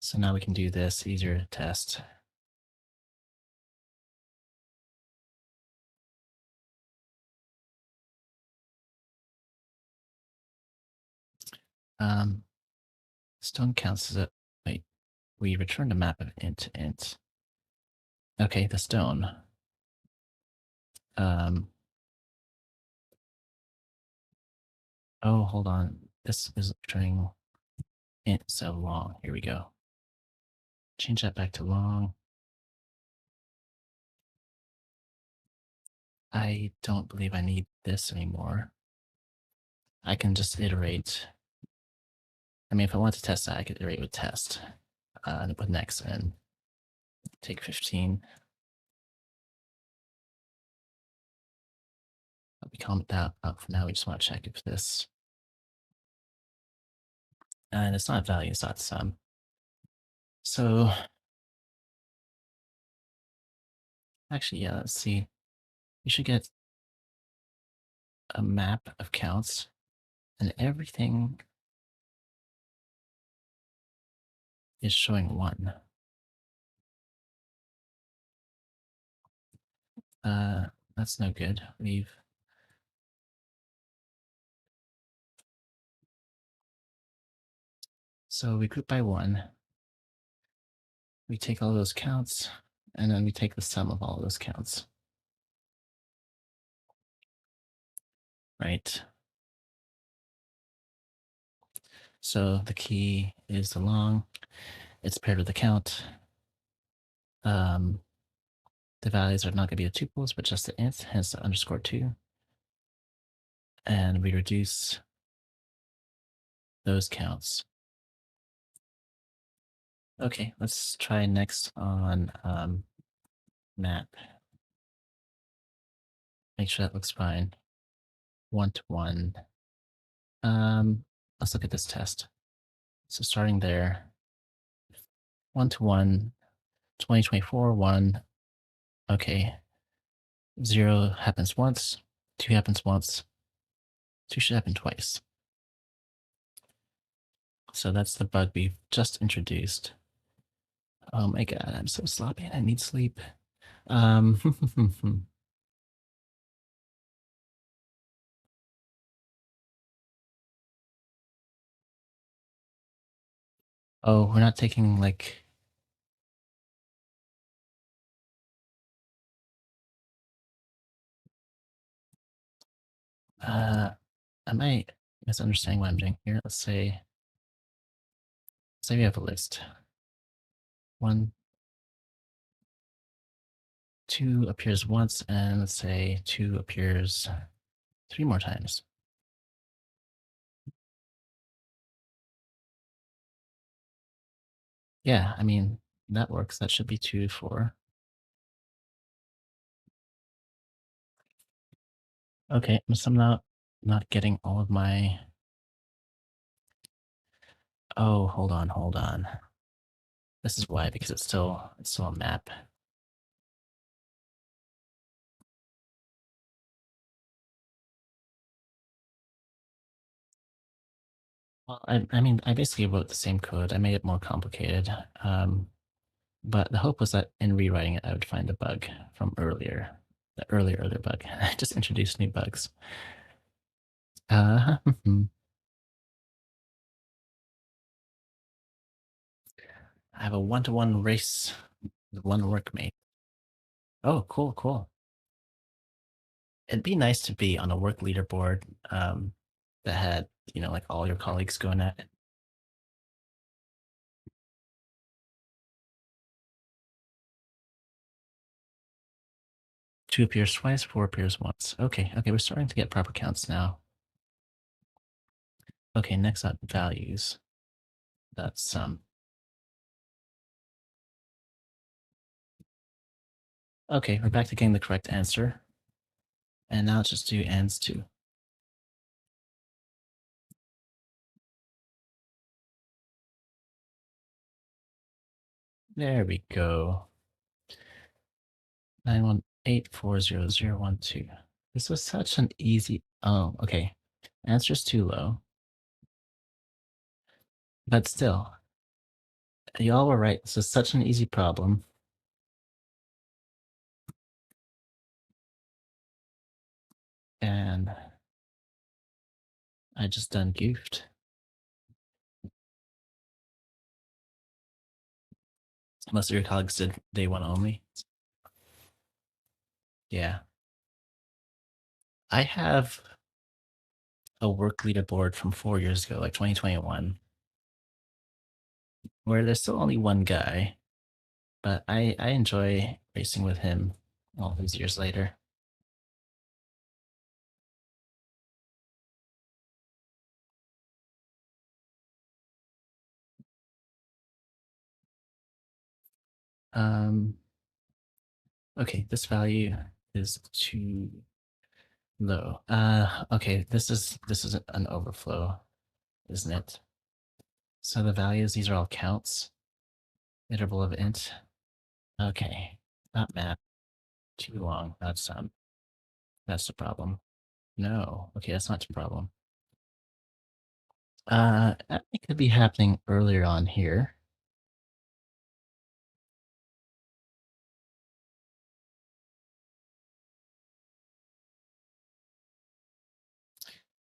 So now we can do this, easier to test. Stone counts is a, wait, we returned a map of int to int. Okay, the stone. Oh, hold on. This is returning int so long. Here we go. Change that back to long. I don't believe I need this anymore. I can just iterate. I mean, if I want to test that, I could iterate with test and put next and take 15. We comment that up for now. We just want to check if this, and it's not value, it's not sum. So Actually, yeah, let's see. You should get a map of counts and everything is showing 1. Uh, that's no good. So we group by 1. We take all those counts, and then we take the sum of all those counts. Right? So the key is the long. It's paired with the count. The values are not going to be the tuples, but just the int, hence the underscore 2. And we reduce those counts. Okay, let's try next on map. Make sure that looks fine. 1 to 1. Let's look at this test. So starting there, 1 to 1, 2024, 1. Okay, 0 happens once, 2 happens once, 2 should happen twice. So that's the bug we've just introduced. Oh my god, I'm so sloppy and I need sleep. Oh, we're not taking like am I misunderstanding what I'm doing here? Let's say we have a list. 1, 2 appears once, and let's say 2 appears 3 more times. Yeah, I mean, that works. That should be 2 to 4. Okay, I'm somehow not getting all of my... Oh, hold on, hold on. This is why, because it's still a map. Well, I mean, I basically wrote the same code. I made it more complicated. But the hope was that in rewriting it, I would find a bug from earlier, the earlier bug. I just introduced new bugs. I have a 1-to-1 race with 1 workmate. Oh, cool, cool. It'd be nice to be on a work leaderboard that had, like all your colleagues going at it. 2 appears twice, 4 appears once. Okay, okay, we're starting to get proper counts now. Okay, next up, values. That's sum. Okay, we're back to getting the correct answer. And now let's just do ends too. There we go. 918400012. This was such an easy... Oh, okay. Answer's too low. But still, y'all were right. This is such an easy problem. And I just done goofed. Most of your colleagues did day 1 only. Yeah. I have a work leaderboard from 4 years ago, like 2021, where there's still only 1 guy, but I enjoy racing with him all these years later. Okay, this value is too low. Okay, this is an overflow, isn't it? So the values, these are all counts. Interval of int. Okay, not map. Too long. That's the problem. No. Okay, that's not the problem. It could be happening earlier on here.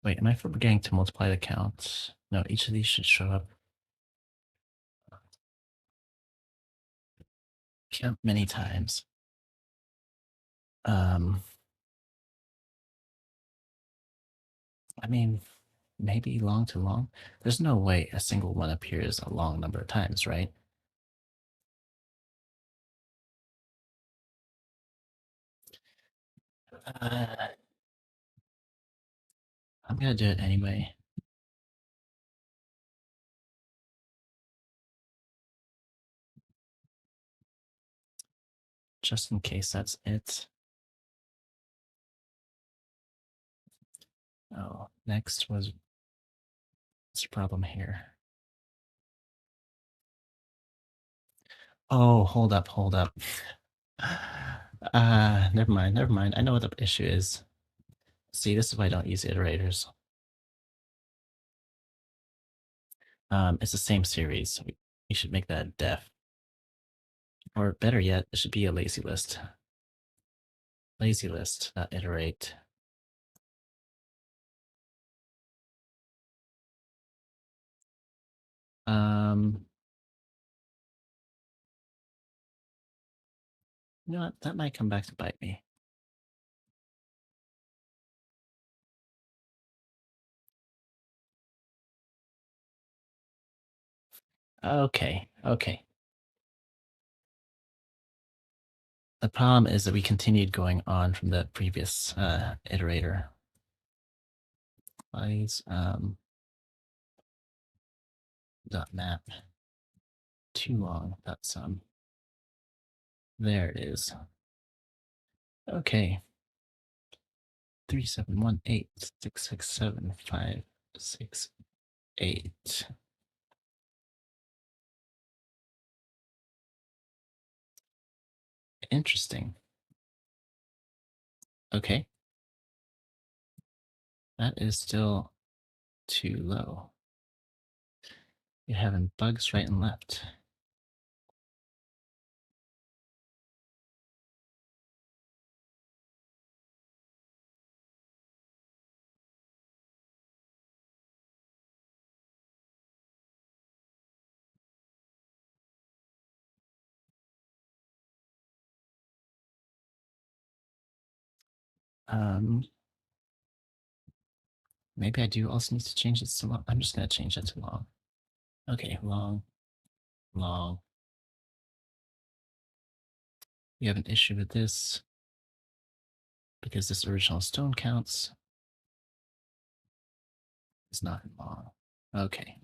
Wait, am I forgetting to multiply the counts? No, each of these should show up. Count many times. Um, I mean, maybe long to long. There's no way a single one appears a long number of times, right? Uh, I'm gonna do it anyway, just in case that's it. Oh, next was this problem here. Oh, hold up, hold up. Never mind, never mind. I know what the issue is. See, this is why I don't use iterators. It's the same series. We should make that def. Or better yet, it should be a lazy list. Lazy list, iterate. Um, you know what? That might come back to bite me. Okay, okay. The problem is that we continued going on from the previous iterator. Please, dot map. Too long. That's there it is. Okay. 3718667568. Interesting. Okay. That is still too low. You're having bugs right and left. Um, Maybe I do also need to change it to long. I'm just gonna change that to long. Okay, long, long. We have an issue with this because this original stone counts is not in long. Okay.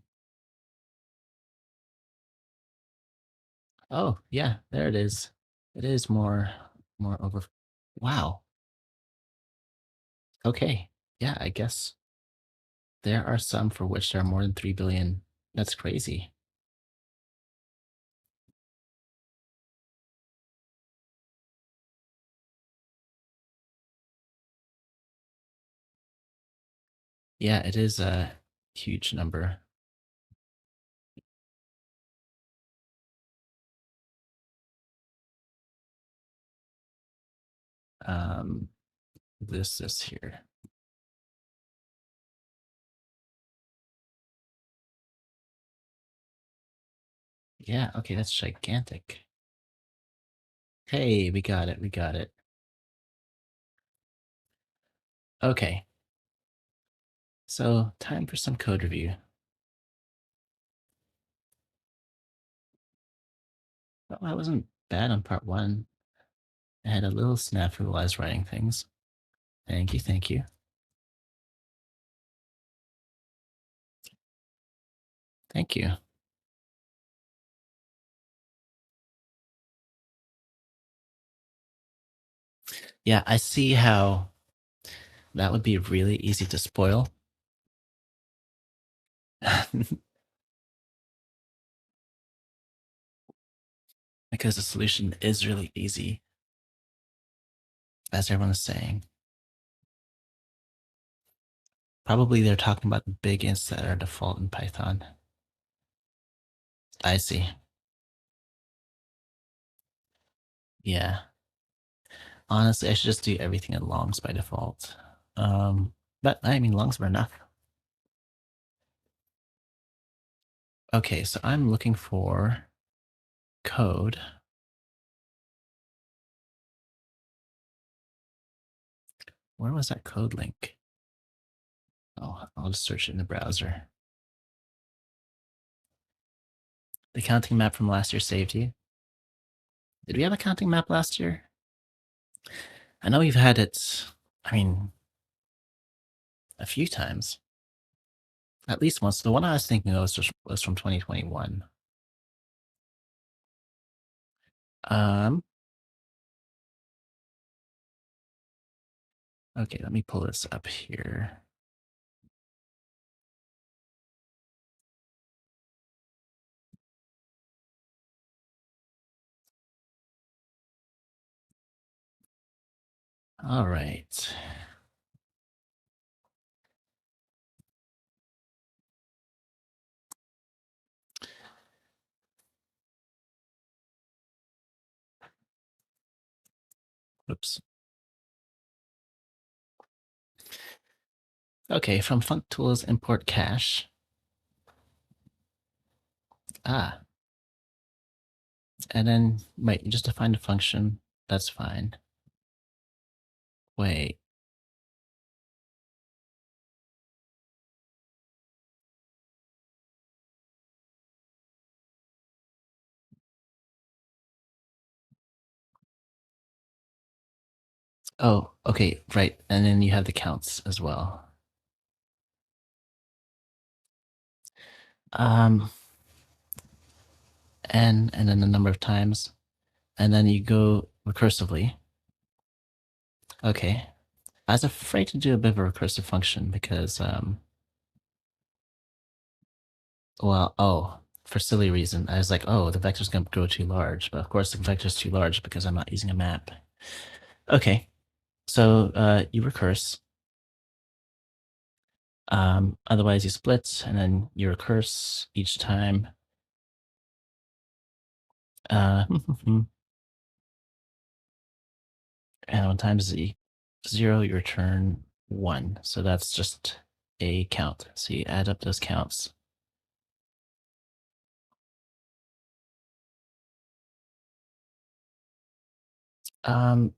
Oh, yeah, there it is. It is more over. Wow. Okay. Yeah, I guess there are some for which there are more than 3 billion. That's crazy. Yeah, it is a huge number. Um, this is here. Yeah, okay, that's gigantic. Hey, we got it, we got it. Okay, so time for some code review. Well, I wasn't bad on part one. I had a little snafu while I was writing things. Thank you, thank you. Thank you. Yeah, I see how that would be really easy to spoil. Because the solution is really easy. as everyone is saying. Probably they're talking about the big ints that are default in Python. I see. Yeah. Honestly, I should just do everything in longs by default. But I mean, longs were enough. Okay, so I'm looking for code. Where was that code link? Oh, I'll just search it in the browser. The counting map from last year saved you. Did we have a counting map last year? I know we've had it, I mean, a few times. At least once. The one I was thinking of was from 2021. Um, okay, let me pull this up here. All right. Oops. Okay, from func_tools import cache. Ah, and then wait, you just defined a function. That's fine. Wait. Oh, okay, right. And then you have the counts as well. Um, and then the number of times, and then you go recursively. Okay. I was afraid to do a bit of a recursive function because, well, oh, for silly reason, I was like, oh, the vector's going to grow too large. But of course, the vector's too large because I'm not using a map. Okay, so you recurse. Otherwise, you split, and then you recurse each time. And when times z 0, you return 1. So that's just a count. So you add up those counts.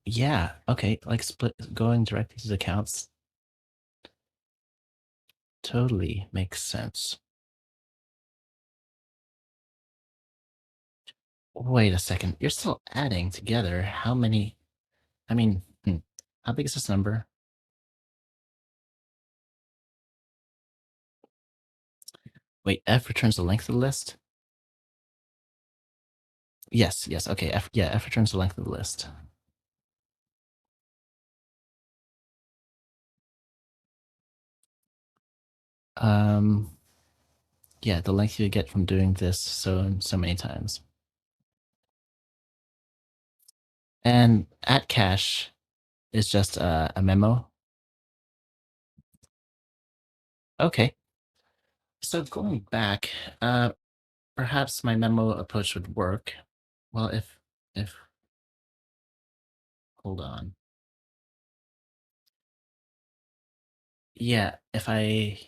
Yeah, okay, like split going directly to the counts totally makes sense. Wait a second, you're still adding together how many? I mean, how big is this number? Wait, f returns the length of the list? Yes, yes, okay, f returns the length of the list. Um, yeah, the length you get from doing this so many times. And at cache is just a memo. Okay. So going back, perhaps my memo approach would work. Well, if hold on. Yeah, if I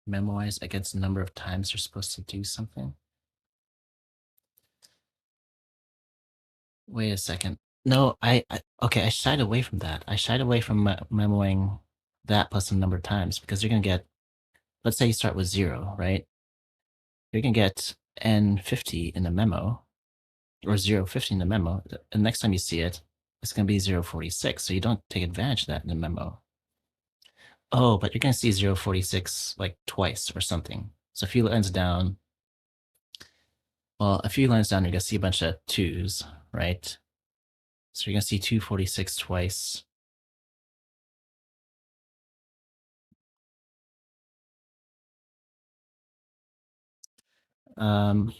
memorize against the number of times you're supposed to do something. Wait a second. No, okay, I shied away from that. I shied away from memoing that plus the number of times because you're gonna get, let's say you start with 0, right? You're gonna get n50 in the memo, or 050 in the memo. And next time you see it, it's gonna be 046. So you don't take advantage of that in the memo. Oh, but you're gonna see 046 like twice or something. So a few lines down, well, a few lines down, you're gonna see a bunch of twos, right? So you're gonna see 246 twice. Um,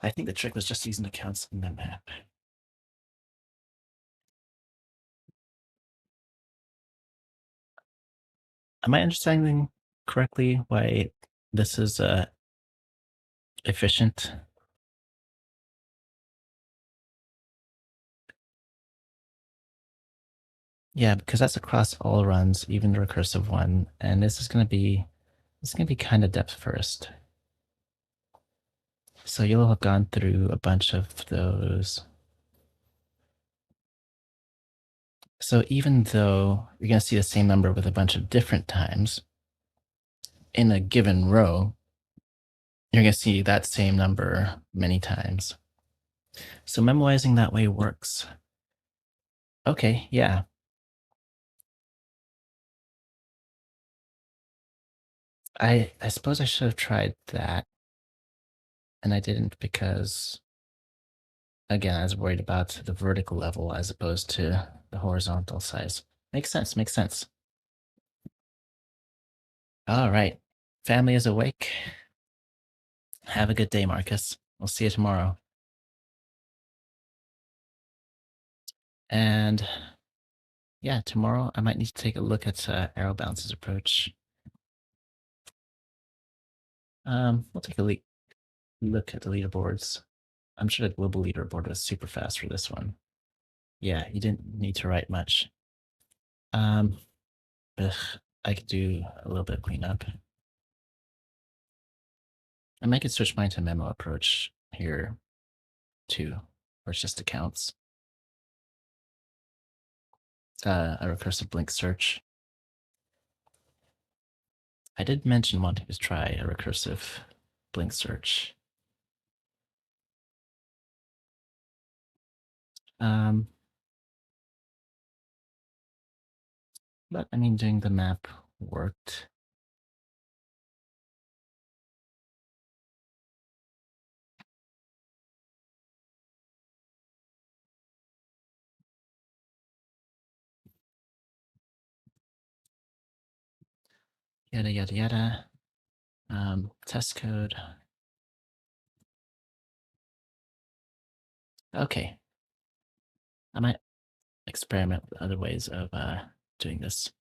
I think the trick was just using the counts in the map. Am I understanding correctly why this is efficient? Yeah, because that's across all runs, even the recursive one, and this is gonna be kind of depth first. So you'll have gone through a bunch of those. So even though you're gonna see the same number with a bunch of different times in a given row, you're gonna see that same number many times. So memoizing that way works. Okay, yeah. I suppose I should have tried that, and I didn't because again, I was worried about the vertical level as opposed to the horizontal size. Makes sense, makes sense. All right. Family is awake. Have a good day, Marcus. We'll see you tomorrow. And yeah, tomorrow I might need to take a look at Arrow Bounce's approach. We'll take a look at the leaderboards. I'm sure the global leaderboard was super fast for this one. Yeah, you didn't need to write much. Um, ugh, I could do a little bit of cleanup. I might could switch mine to memo approach here too, or it's just accounts. A recursive blink search. I did mention wanting to try a recursive blink search. Um, but I mean, doing the map worked. Yada, yada, yada. Test code. Okay. I might experiment with other ways of doing this.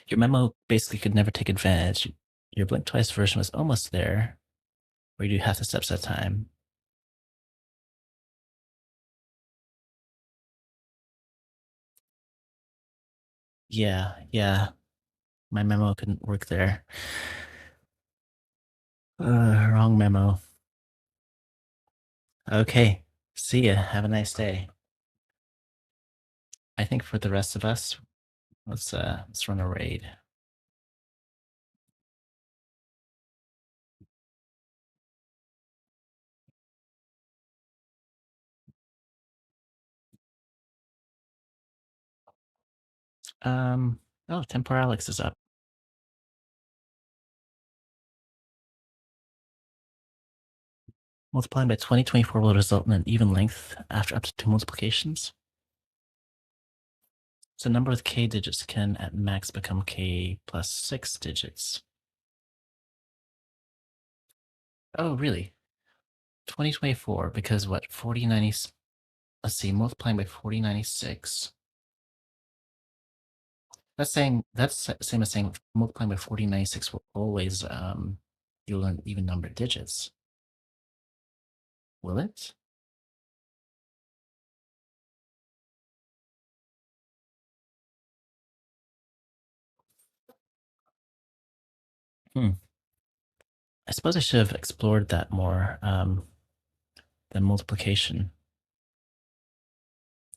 Your memo basically could never take advantage. Your blink twice version was almost there, where you do half the steps at a time. Yeah. My memo couldn't work there. Wrong memo. Okay. See ya. Have a nice day. I think for the rest of us, let's run a raid. Oh, Temporalix is up. Multiplying by 2024 will result in an even length after up to 2 multiplications. So a number with k digits can at max become k plus 6 digits. Oh, really? 2024, because what, 4090, let's see, multiplying by 4096. That's the same as saying multiplying by 4096 will always you'll learn even number of digits. Will it? Hmm. I suppose I should have explored that more than multiplication.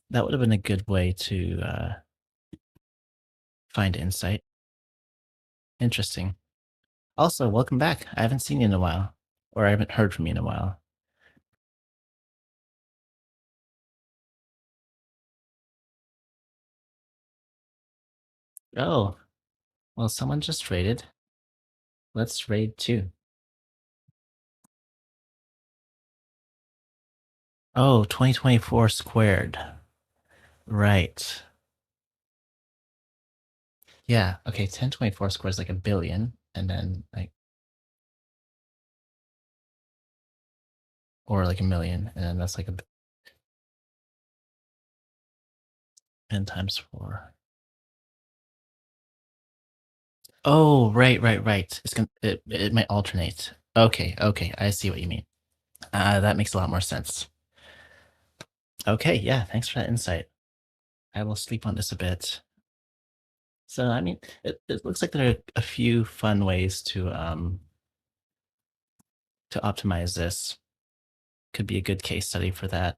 That would have been a good way to find insight. Interesting. Also, welcome back. I haven't seen you in a while, or I haven't heard from you in a while. Oh, well, someone just raided. Let's raid too. Oh, 2024 squared. Right. Yeah. Okay. 1024 squared is like a billion, and then like or like a million, and that's like a n times 4. Oh, right. It might alternate. Okay, I see what you mean. That makes a lot more sense. Okay, yeah, thanks for that insight. I will sleep on this a bit. So, I mean, it looks like there are a few fun ways to optimize this. Could be a good case study for that.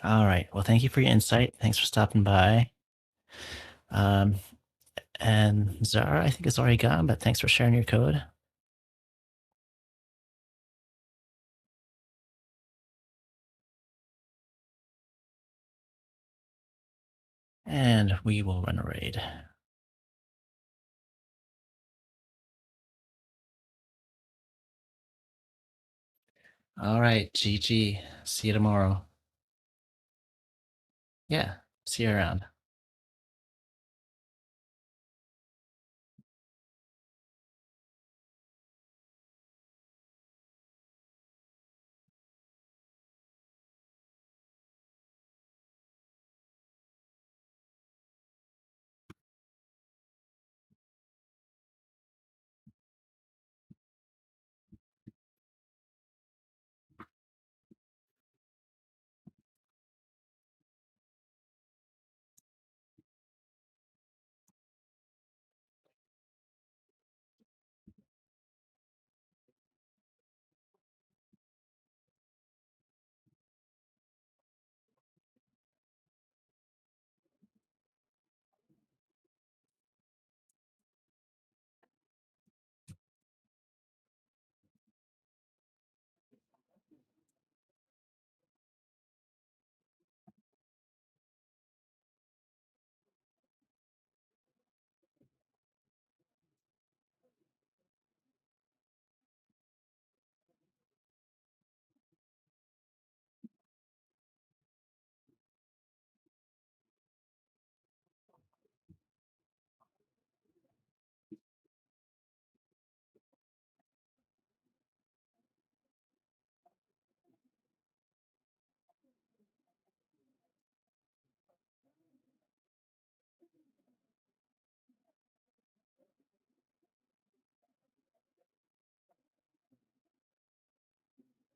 All right. Well, thank you for your insight. Thanks for stopping by. Um, and Zara, I think is already gone, but thanks for sharing your code. And we will run a raid. All right, GG. See you tomorrow. Yeah, see you around.